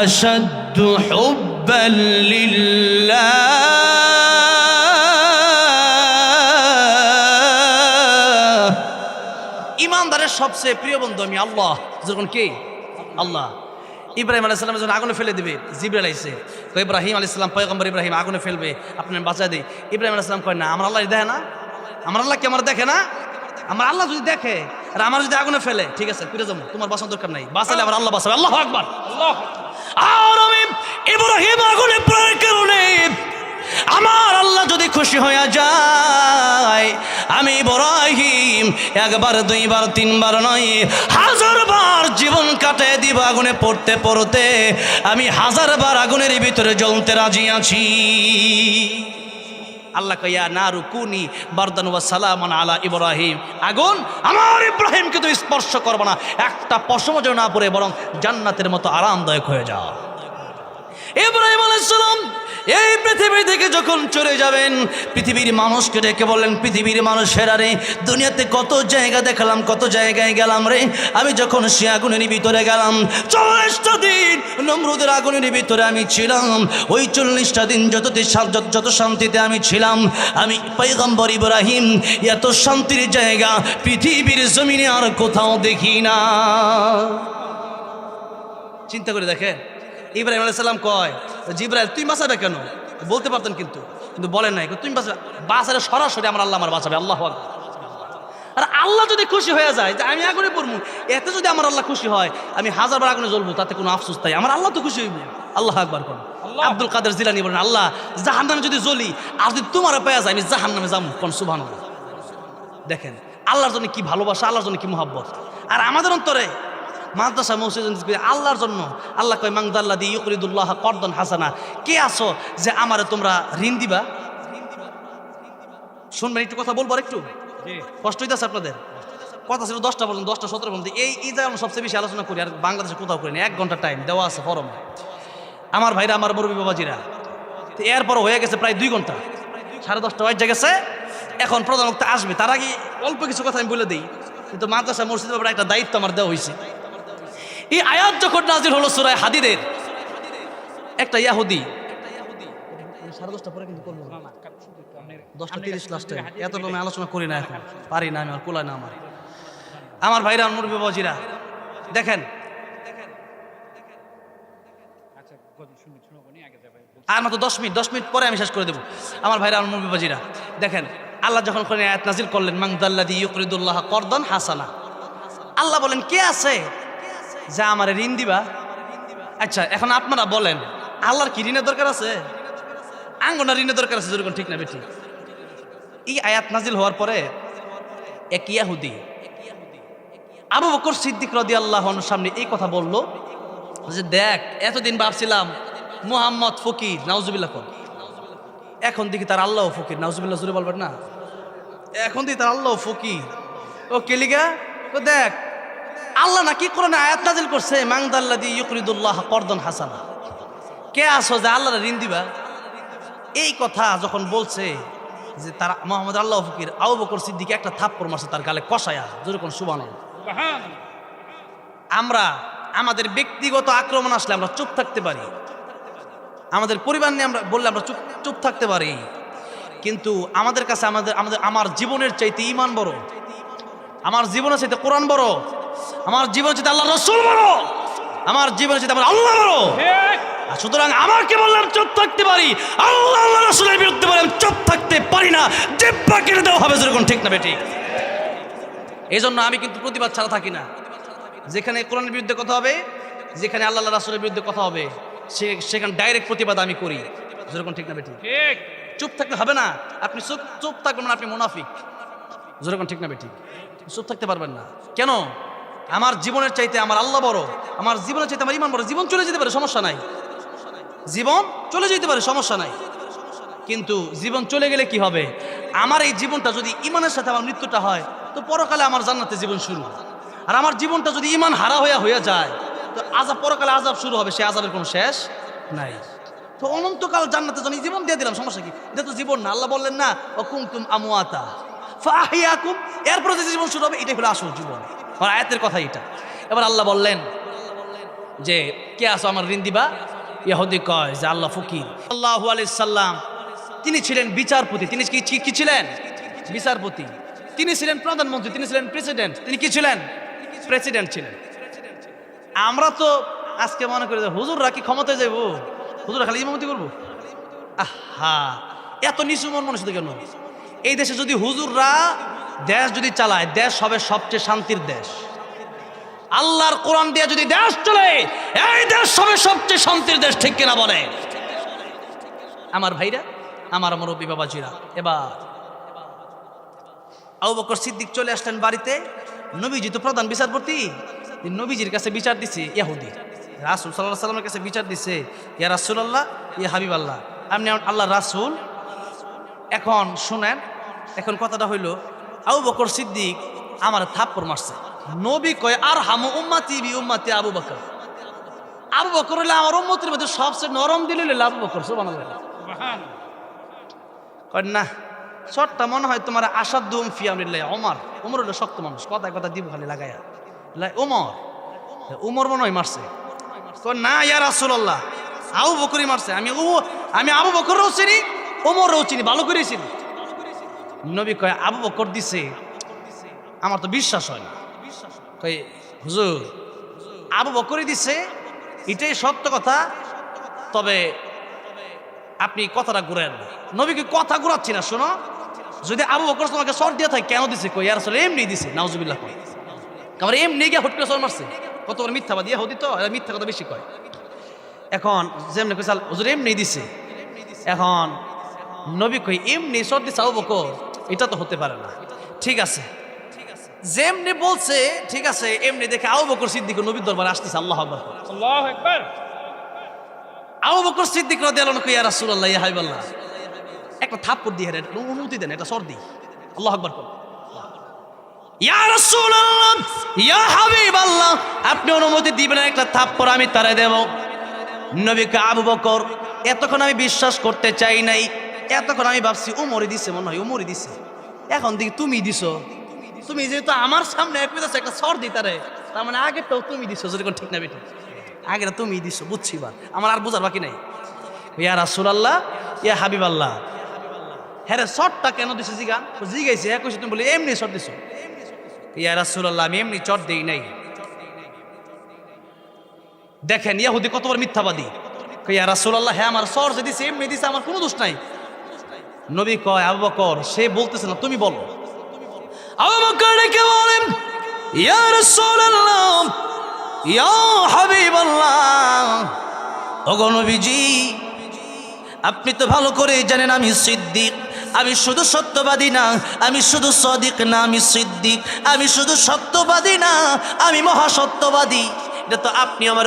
আশাদ্দু হুব্বান লিল্লাহ। ইমানদারের সবচেয়ে প্রিয় বন্ধু আমি আল্লাহ। যখন কে? আল্লাহ। ইব্রাহিম আলাইহিস সালাম যখন আগুনে ফেলে দিবে, জিবরাইল আইছে, কয় ইব্রাহিম আলাইহিস সালাম, পয়গম্বর ইব্রাহিম আগুনে ফেলবে, আপনি বাঁচা দেই। ইব্রাহিম আলাইহিস সালাম কয় না, আমার আল্লাহ দেখে না, আমার আল্লাহ কি আমার দেখে না? আমার আল্লাহ যদি দেখে আর আমার যদি আগুনে ফেলে, ঠিক আছে ফিরে যাবো, তোমার বাঁচানোর দরকার নাই, বাঁচালে আমার আল্লাহ বাঁচাবে। আল্লাহু আকবার, আল্লাহ। আর আমি ইব্রাহিম আগুনে পড়ার কারণে আমার আল্লাহ যদি খুশি হয়ে যায়, আমি ইব্রাহিম 1 বার 2 বার 3 বার নয়, 1000 বার জীবন কাটিয়ে দিব আগুনে পড়তে পড়তে, আমি 1000 বার আগুনের ভিতরে জ্বলতে রাজি আছি। আল্লাহ কইয়া নারু কুনি বারদান ওয়া সালামান আলা ইব্রাহিম, আগুন আমার ইব্রাহিমকে তুমি স্পর্শ করবে না, একটা পশম যেন না পড়ে, বরং জান্নাতের মতো আরামদায়ক হয়ে যাও। ইব্রাহিম আলাইহিস সালাম এই পৃথিবী থেকে যখন চলে যাবেন, পৃথিবীর মানুষকে ডেকে বললেন, পৃথিবীর মানুষেরা রে, দুনিয়াতে কত জায়গা দেখলাম, কত জায়গায় গেলাম রে, আমি যখন সে আগুনের ভিতরে গেলাম, 40টা দিন নমরুদের আগুনের ভিতরে আমি ছিলাম, ওই 40টা দিন যত শান্তিতে আমি ছিলাম, আমি পয়গম্বর ইব্রাহিম এত শান্তির জায়গা পৃথিবীর জমিনে আর কোথাও দেখি না। চিন্তা করে দেখেন, ইব্রাহিম আলাইহিস সালাম কয়, জিবরাইল তুই বাঁচাবে কেন? বলতে পারতেন, কিন্তু বলেন নাই, তুমি বাঁচালে সরাসরি আমার আল্লাহ আমার বাঁচাবে। আল্লাহু আকবার। আর আল্লাহ যদি খুশি হয়ে যায় যে আমি আগুনে পড়বো, এতে যদি আমার আল্লাহ খুশি হয় আমি 1000 বার আগুনে জ্বলবো, তাতে কোনো আফসোস তাই, আমার আল্লাহ তো খুশি হইব। আল্লাহু আকবার কোন। আব্দুল কাদের জিলানী বলেন, আল্লাহ জাহান্নামে যদি জ্বলি আর যদি তোমার পাওয়া যায় আমি জাহান্নামে যাবো, কোন সুবহানাল্লাহ। দেখেন আল্লাহর জন্য কি ভালোবাসা, আল্লাহর জন্য কি মুহাব্বত। আর আমাদের অন্তরে মাদ্রাসা মসজিদ আল্লাহর জন্য, আল্লাহ কয় মাংদাল্লাযী ইউকরিদুল্লাহ করদান হাসানা, কে আছো যে আমারে তোমরা ঋণ দিবা? শুনবেন, একটু কথা বলবো, একটু কষ্ট হইতেছে আপনাদের, কথা ছিল 10টা বলুন, 10টা 17 বলুন, এই জায়গায় আমরা সবচেয়ে বেশি আলোচনা করি, আর বাংলাদেশে কোথাও করি না। 1 ঘন্টা টাইম দেওয়া আছে ফরম। আমার ভাইরা, আমার মুরব্বী বাবাজিরা, এরপর হয়ে গেছে প্রায় 2 ঘন্টা, 10:30 বাজে গেছে। এখন প্রধান বক্তা আসবে, তার আগে অল্প কিছু কথা আমি বলে দিই, কিন্তু মাদ্রাসা মসজিদের ব্যাপারে একটা দায়িত্ব আমার দেওয়া হয়েছে। এই আয়াত যখন নাজিল হলো সূরা হাদিদের, একটা ইহুদি 10:30 পরে কিন্তু করবো 10:30 লাস্টে, এত আমি আলোচনা করি না, এখন পারি না, আমি আর কোলায় না আমার ভাইরা, আমার মুরব্বী বাবাজিরা, দেখেন আর মাত্র 10 মিনিট পরে আমি শেষ করে দেবো। আমার ভাইরা, আমার মুরব্বী বাবাজিরা, দেখেন আল্লাহ যখন কোরআনে আয়াত নাজিল করলেন, মাংদাল্লাযী ইউকরিদুল্লাহ করদান হাসানা, আল্লাহ বলেন কে আছে যা আমারে ঋণ দিবা? আচ্ছা এখন আপনারা বলেন, আল্লাহর কি ঋণের দরকার আছে? আঙ্গনা ঋণের দরকার আছে, যেরকম ঠিক না বেটি? এই আয়াত নাজিল হওয়ার পরে এক ইহুদি আবু বকর সিদ্দিক রাদিয়াল্লাহু আনহুর সামনে এই কথা বলল যে দেখ এতদিন ভাবছিলাম মুহাম্মদ ফকির, নাউজুবিল্লাহ কর, এখন দেখি তার আল্লাহ ফকির, নাউজুবিল্লাহ জুড়ে বলবেন না, এখন দেখি তার আল্লাহ ফকির। ও কেলিগা ও দেখ আল্লাহ নাকি কোরআনে আয়াত নাজিল করছে, মাংদাল্লাযী ইউকরিদুল্লাহ করদান হাসানা, কে আসো যে আল্লাহর ঋণ দিবা। এই কথা যখন বলছে যে তার মুহাম্মদ আল্লাহ ফকির, আবু বকর সিদ্দিক একটা থাপ্পড় মারছে তার গালে কষায়া, যেরকম সুবহানাল্লাহ। আমরা আমাদের ব্যক্তিগত আক্রমণ আসলে আমরা চুপ থাকতে পারি, আমাদের পরিবার নিয়ে আমরা বললে আমরা চুপ থাকতে পারি, কিন্তু আমাদের কাছে আমার জীবনের চাইতে ঈমান বড়, আমার জীবনের চাইতে কোরআন বড়, আমার জীবনের চাইতে আল্লাহ রাসূল বড়, আমার জীবনের চাইতে আমার আল্লাহ বড়। সুতরাং আমাকে বললাম চুপ থাকতে পারি, আল্লাহ আল্লাহ রাসূলের বিরুদ্ধে বললাম চুপ থাকতে পারি না, জিহ্বা কেটে দেওয়া হবে, যেরকম ঠিক না বেঠিক। এই জন্য আমি কিন্তু প্রতিবাদ ছাড়া থাকি না। যেখানে কোরআনের বিরুদ্ধে কথা হবে, যেখানে আল্লাহ রাসূলের বিরুদ্ধে কথা হবে, সেখানে ডাইরেক্ট প্রতিবাদ আমি করি, যেরকম ঠিক না বেঠিক। চুপ থাকতে হবে না, আপনি চুপ থাকবেন না, আপনি মুনাফিক, যেরকম ঠিক না বেঠিক। চুপ থাকতে পারবেন না কেন? আমার জীবনের চাইতে আমার আল্লাহ বড়, আমার জীবনের চাইতে আমার ঈমান বড়। জীবন চলে যেতে পারে, সমস্যা নাই, জীবন চলে যেতে পারে, সমস্যা নাই, কিন্তু জীবন চলে গেলে কি হবে? আমার এই জীবনটা যদি ঈমানের সাথে আমার মৃত্যুটা হয়, তো পরকালে আমার জান্নাতে জীবন শুরু। আর আমার জীবনটা যদি ঈমান হারা হয়ে যায়, তো আযাব, পরকালে আযাব শুরু হবে, সে আযাবের কোনো শেষ নাই। তো অনন্তকাল জান্নাতে যদি জীবন দিয়ে দিলাম, সমস্যা কি? এটা তো জীবন না। আল্লাহ বললেন না ওয়া কুনতুম আমওয়াতা ফাআহইয়াকুম, এরপরে যে জীবন শুরু হবে এটাই হলো আসল জীবন। আর আয়াতের কথা এটা। এবার আল্লাহ বললেন যে কে আসো আমার ঋণ দিবা? ইহুদি কয় যে আল্লাহ ফকির। সাল্লাল্লাহু আলাইহি সাল্লাম তিনি ছিলেন বিচারপতি, তিনি কি ছিলেন? বিচারপতি। তিনি ছিলেন প্রধানমন্ত্রী, তিনি ছিলেন প্রেসিডেন্ট, তিনি কি ছিলেন? প্রেসিডেন্ট ছিলেন। আমরা তো আজকে মনে করি যে হুজুররা কি ক্ষমতায় যাইব, হুজুররা খালি ইমামতি করবো। আহা, এত নিচু মন মানুষ কেন? এই দেশে যদি হুজুররা দেশ যদি চালায়, দেশ হবে সবচেয়ে শান্তির দেশ। আল্লাহর কোরআন দিয়ে যদি দেশ চলে, এই দেশ হবে সবচেয়ে শান্তির দেশ, ঠিক কিনা বলে? আমার ভাইরা, আমার মুরব্বী বাবাজিরা, এবার আবু বকর সিদ্দিক চলে আসলেন বাড়িতে। নবীজি তো প্রধান বিচারপতি, নবীজির কাছে বিচার দিছে ইহুদি। রাসূল সাল্লাল্লাহু আলাইহি সাল্লামের কাছে বিচার দিছে, ইয়া রাসূলুল্লাহ, ইয়া হাবিবাল্লাহ, আপনি আল্লাহ রাসূল। এখন শুনেন, এখন কথাটা হইল আবু বকর সিদ্দিক আমার থাপ্পড় মারছে। নবী কয় আর হামু উম্মতি বি উম্মতি আবু বকর। আবু বকর হইলে আমার উম্মতের মধ্যে সবচেয়ে নরম দিল হইল আবু বকর। সুবহানাল্লাহ। কয় না, শর্টটা মনে হয় তোমার আসাদুম ফি আমরিল্লাহ ওমর। ওমর হলো শক্ত মানুষ, কথায় কথা দিব খালি লাগাইয়া। ওমর মনে হয় মারছে। কয় না ইয়া রাসূলুল্লাহ, আবু বকরই মারছে। আমি আবু বকরও চিনি, ওমরও চিনি, ভালো করে চিনি। নবী কয় আবু বকর দিছে, আমার তো বিশ্বাস হয় না। কয় হুজুর আবু বকরই দিছে, এটাই সত্য কথা, তবে আপনি কথাটা ঘুরেন না। নবীকে কথা ঘুরাচ্ছি না, শোনো, যদি আবু বকর তোমাকে সর দিয়ে থাকে কেন দিছে? কই ইয়া রাসূল এমনি দিছে। নাউজুবিল্লাহ। কয় আমার এমনি গিয়ে হুট করে সর মারছে। কত বড় মিথ্যাবাদী ইহুদি, তো এরা মিথ্যা কথা বেশি কয়। এখন যেমনি কইছে হুজুর এমনি দিছে, এখন নবী কই এমনি সর দিছে আবু বকর, এটা তো হতে পারে না। ঠিক আছে, যেমনি বলছে ঠিক আছে, এমনি দেখে আবু বকর সিদ্দিক নবীর দরবারে আসতেছে। আল্লাহু আকবার, আল্লাহু আকবার। আবু বকর সিদ্দিক রাদিয়াল্লাহু আনহু ইয়া রাসূলুল্লাহ, ইয়া হাবিবাল্লাহ, একটা থাপ্পড় দিয়ে হেরেন, অনুমতি দেন, এটা সর দিই। আল্লাহু আকবার। ইয়া রাসূলুল্লাহ, ইয়া হাবিবাল্লাহ, আপনি অনুমতি দিবেন একটা থাপ্পড় আমি তারে দেব। নবীকে আবু বকর, এতক্ষণ আমি বিশ্বাস করতে চাই নাই, এতক্ষণ আমি ভাবছি উমরই দিছে, মনে হয় উমরই দিছে। এখন দেখি তুমি দিছো, তুমি যেহেতু আমার সামনে একটা সর দিই তারে, তার মানে আগেরটাও তুমি দিছো, যেরকম ঠিক না বেটি, আগেটা তুমি দিছো, বুঝছি। বা আমার আর বোঝার বাকি নাই। ইয়া রাসূলুল্লাহ, ইয়া হাবিবাল্লাহ, হ্যাঁ শর্টটা কেন দিছো জিগাইছে, হ্যাঁ কইছি তুমি বলি এমনি শর্ট দিছো। ইয়া রাসূলুল্লাহ, আমি এমনি চট দেই নাই। দেখেন ইহুদি কত বড় মিথ্যাবাদী। ইয়া রাসূলুল্লাহ, হ্যাঁ আমার সর যে দিছে এমনি দিছে, আমার কোনো দোষ নাই। নবী কয় আবু বকর, সে বলতেছে না, তুমি বলো। আবু বকর ডেকে বলেন, ইয়া রাসূলুল্লাহ, ইয়া হাবিবাল্লাহ, ওগো নবীজি, আপনি তো ভালো করে জানেন আমি সিদ্দিক, আমি শুধু সত্যবাদী না, আমি শুধু সাদিক না, আমি সিদ্দিক, আমি শুধু সত্যবাদী না, আমি মহাসত্যবাদী। এটা তো আপনি আমার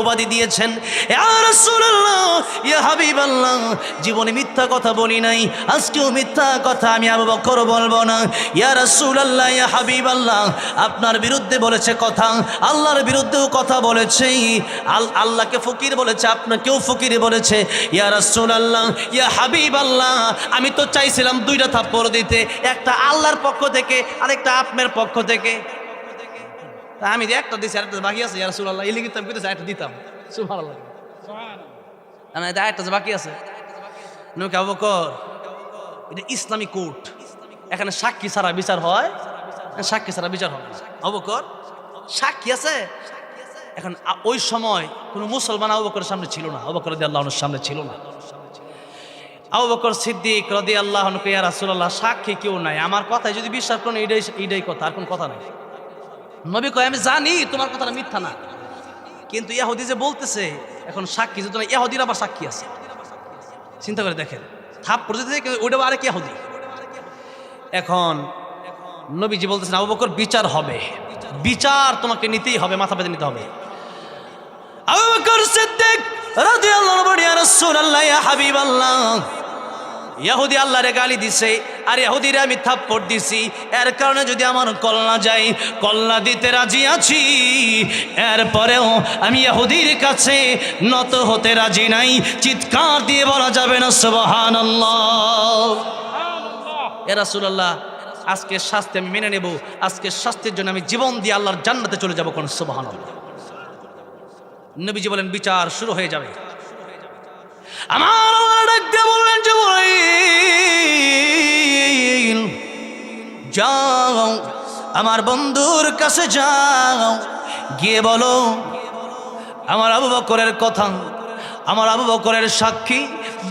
উপাধি দিয়েছেন। ইয়া রাসূলুল্লাহ, ইয়া হাবিবাল্লাহ, জীবনে মিথ্যা কথা বলি নাই, আজকেও মিথ্যা কথা আমি আবু বকর বলবো না। ইয়া রাসূলুল্লাহ, ইয়া হাবিবাল্লাহ, আপনার বিরুদ্ধে বলেছে কথা, আল্লাহর বিরুদ্ধেও কথা বলেছে, আল্লাহকে ফকির বলেছে, আপনাকেও ফকির বলেছে। ইয়া রাসূলুল্লাহ, ইয়া হাবিবাল্লাহ, আমি তো চাইছিলাম দুইটা থাপ্পড় দিতে, একটা আল্লাহর পক্ষ থেকে আরেকটা আপনার পক্ষ থেকে। তা আমি একটা দিছি, আরেকটা বাকি আছে। ইয়া রাসূলুল্লাহ, এই লিখিত আমি কইতেছি একটা দিতাম। সুবহানাল্লাহ, আমি একটা বাকি আছে। নবী আবু বকর, এটা ইসলামী কোর্ট, এখানে সাক্ষী ছাড়া বিচার হয়, সাক্ষী ছাড়া বিচার হয় না। আবু বকর সাক্ষী আছে। এখন ওই সময় কোনো মুসলমান আবু বকরের সামনে ছিল না, আবু বকর রাদিয়াল্লাহু আনহুর সামনে ছিল না। আবু বকর সিদ্দিক রাদিয়াল্লাহু আনহু, ইয়া রাসূলুল্লাহ, সাক্ষী কেউ নাই, আমার কথায় যদি বিশ্বাস করেন এইটাই কথা, আর কোন কথা নাই। নবী কয়, আমি জানি তোমার কথাটা মিথ্যা না, কিন্তু ইহুদি যে বলতেছে এখন সাক্ষী যদি না, ইহুদির আবার সাক্ষী আছে। চিন্তা করে দেখেন, থাপ্পড় যদি ওইটা আরেক ইহুদি। এখন নবীজি বলতেছেন, আবু বকর বিচার হবে, বিচার তোমাকে নিতেই হবে, মাথা পেতে নিতে হবে। আবু বকর সিদ্দিক রাদিয়াল্লাহু আনহু, ইয়া রাসূলুল্লাহ, ইয়া হাবিবাল্লাহ, ইহুদি আল্লাহরে গালি দিছে, আর ইহুদিরে আমি থাপ্পড় দিছি, এর কারণে যদি আমার কল্লা যায়, কল্লা দিতে রাজি আছি, এরপরেও আমি ইহুদির কাছে নত হতে রাজি নাই। চিৎকার দিয়ে বলা যাবে না সুবহানাল্লাহ। ইয়া রাসূলুল্লাহ, আজকের শাস্তি আমি মেনে নেব, আজকের শাস্তির জন্য আমি জীবন দিয়ে আল্লাহর জান্নাতে চলে যাব। কোন সুবহানাল্লাহ। নবীজি বলেন, বিচার শুরু হয়ে যাবে। আমার আল্লাহ ডাক দিয়ে বললেন, জিবরাইল যাও, আমার বন্ধুর কাছে যাও, গিয়ে বলো আমার আবু বকরের কথা, আমার আবু বকরের সাক্ষী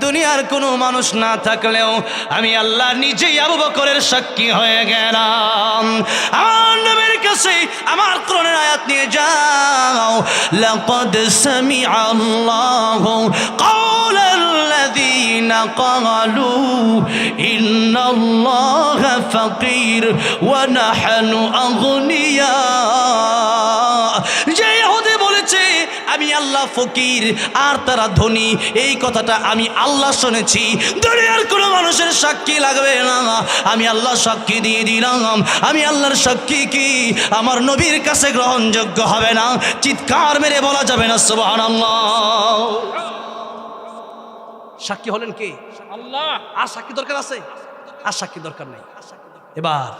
দুনিয়ার কোনো মানুষ না থাকলেও আমি আল্লাহ নিজেই আবু বকরের সাক্ষী হয়ে গেলাম। আমার নবীর কাছে আমার কোরআনের আয়াত নিয়ে যাও, লাকাদ সামিআল্লাহু কাওলাল্লাযীনা ক্বালু ইন্নাল্লাহা ফাকীর ওয়া নাহনু আগনিয়া। যে ইহুদি বলেছে আমি আল্লাহ ফকির আর তারা ধনী, এই কথাটা আমি আল্লাহ শুনেছি, দুনিয়ার কোনো মানুষের সাক্ষী লাগবে না, আমি আল্লাহ সাক্ষী দিয়ে দিলাম। আমি আল্লাহর সাক্ষী কি আমার নবীর কাছে গ্রহণযোগ্য হবে না? চিৎকার মেরে বলা যাবে না সুবহানাল্লাহ। সাক্ষী হলেন কে? আল্লাহ। আর সাক্ষী দরকার আছে? আর সাক্ষী দরকার নেই। এবার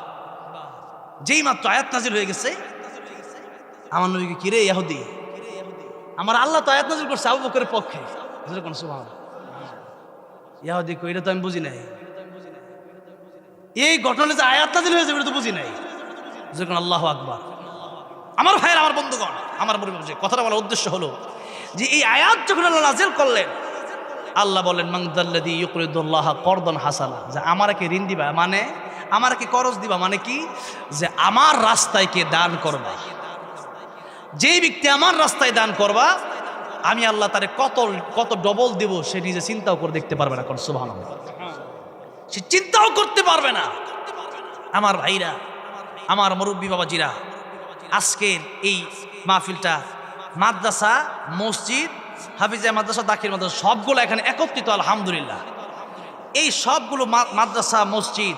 যেই মাত্র আয়াত নাজিল হয়ে গেছে, আমার নবীকে, কিরে ইহুদি, আমার আল্লাহ তো আয়াত নাজিল করছে আবু বকরের পক্ষে। সুবহানাল্লাহ। ইহুদি কই, এটা তো আমি বুঝি নাই, এই ঘটনা যে আয়াত নাজিল হয়েছে এটা তো বুঝি নাই। যখন আল্লাহু আকবার। আমার ভাইয়ের, আমার বন্ধুগণ, আমার কথাটা বলার উদ্দেশ্য হলো যে এই আয়াত যখন আল্লাহ নাজিল করলেন, আল্লাহ বলেন, মান যাল্লাযী ইউকরিদুল্লাহা করদান হাসানা, যে আমাকে ঋণ দিবা, মানে আমাকে করজ দিবা, মানে কি, যে আমার রাস্তায় কে দান করবা, যেই ব্যক্তি আমার রাস্তায় দান করবা আমি আল্লাহ তারে কত ডবল দেব সে নিজে চিন্তাও করে দেখতে পারবে না। কোন সুবহানাল্লাহ। সে চিন্তাও করতে পারবে না। আমার ভাইরা, আমার মুরব্বী বাবাজিরা, আজকের এই মাহফিলটা মাদ্রাসা, মসজিদ, হাফিজিয়া মাদ্রাসা, দাখিল মাদ্রাসা সবগুলো এখানে একত্রিত, আলহামদুলিল্লাহ। এই সবগুলো মাদ্রাসা, মসজিদ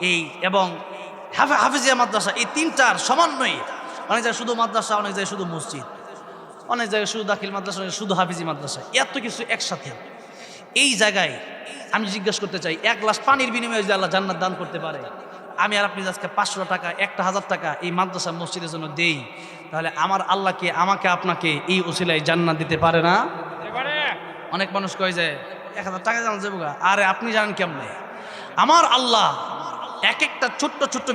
এই এবং হাফিজিয়া মাদ্রাসা, এই তিনটার সমন্বয়ে, অনেক জায়গায় শুধু মাদ্রাসা, অনেক জায়গায় শুধু মসজিদ, অনেক জায়গায় শুধু দাখিল মাদ্রাসা, শুধু হাফিজি মাদ্রাসা, এত কিছু একসাথে। এই জায়গায় আমি জিজ্ঞেস করতে চাই, এক গ্লাস পানির বিনিময়ে যদি আল্লাহ জান্নাত দান করতে পারে, আমি আর আপনি আজকে 500 টাকা, 1000 টাকা এই মাদ্রাসা মসজিদের জন্য দেই, তাহলে আমার আল্লাহকে, আমাকে, আপনাকে এই উসিলায় জান্নাত দিতে পারে না? অনেক মানুষ কয় যে 1000 টাকা জান্নাত যাবো, আরে আপনি জানেন কেমনে? আমার আল্লাহ এক একটা ছোট্ট ছোট্ট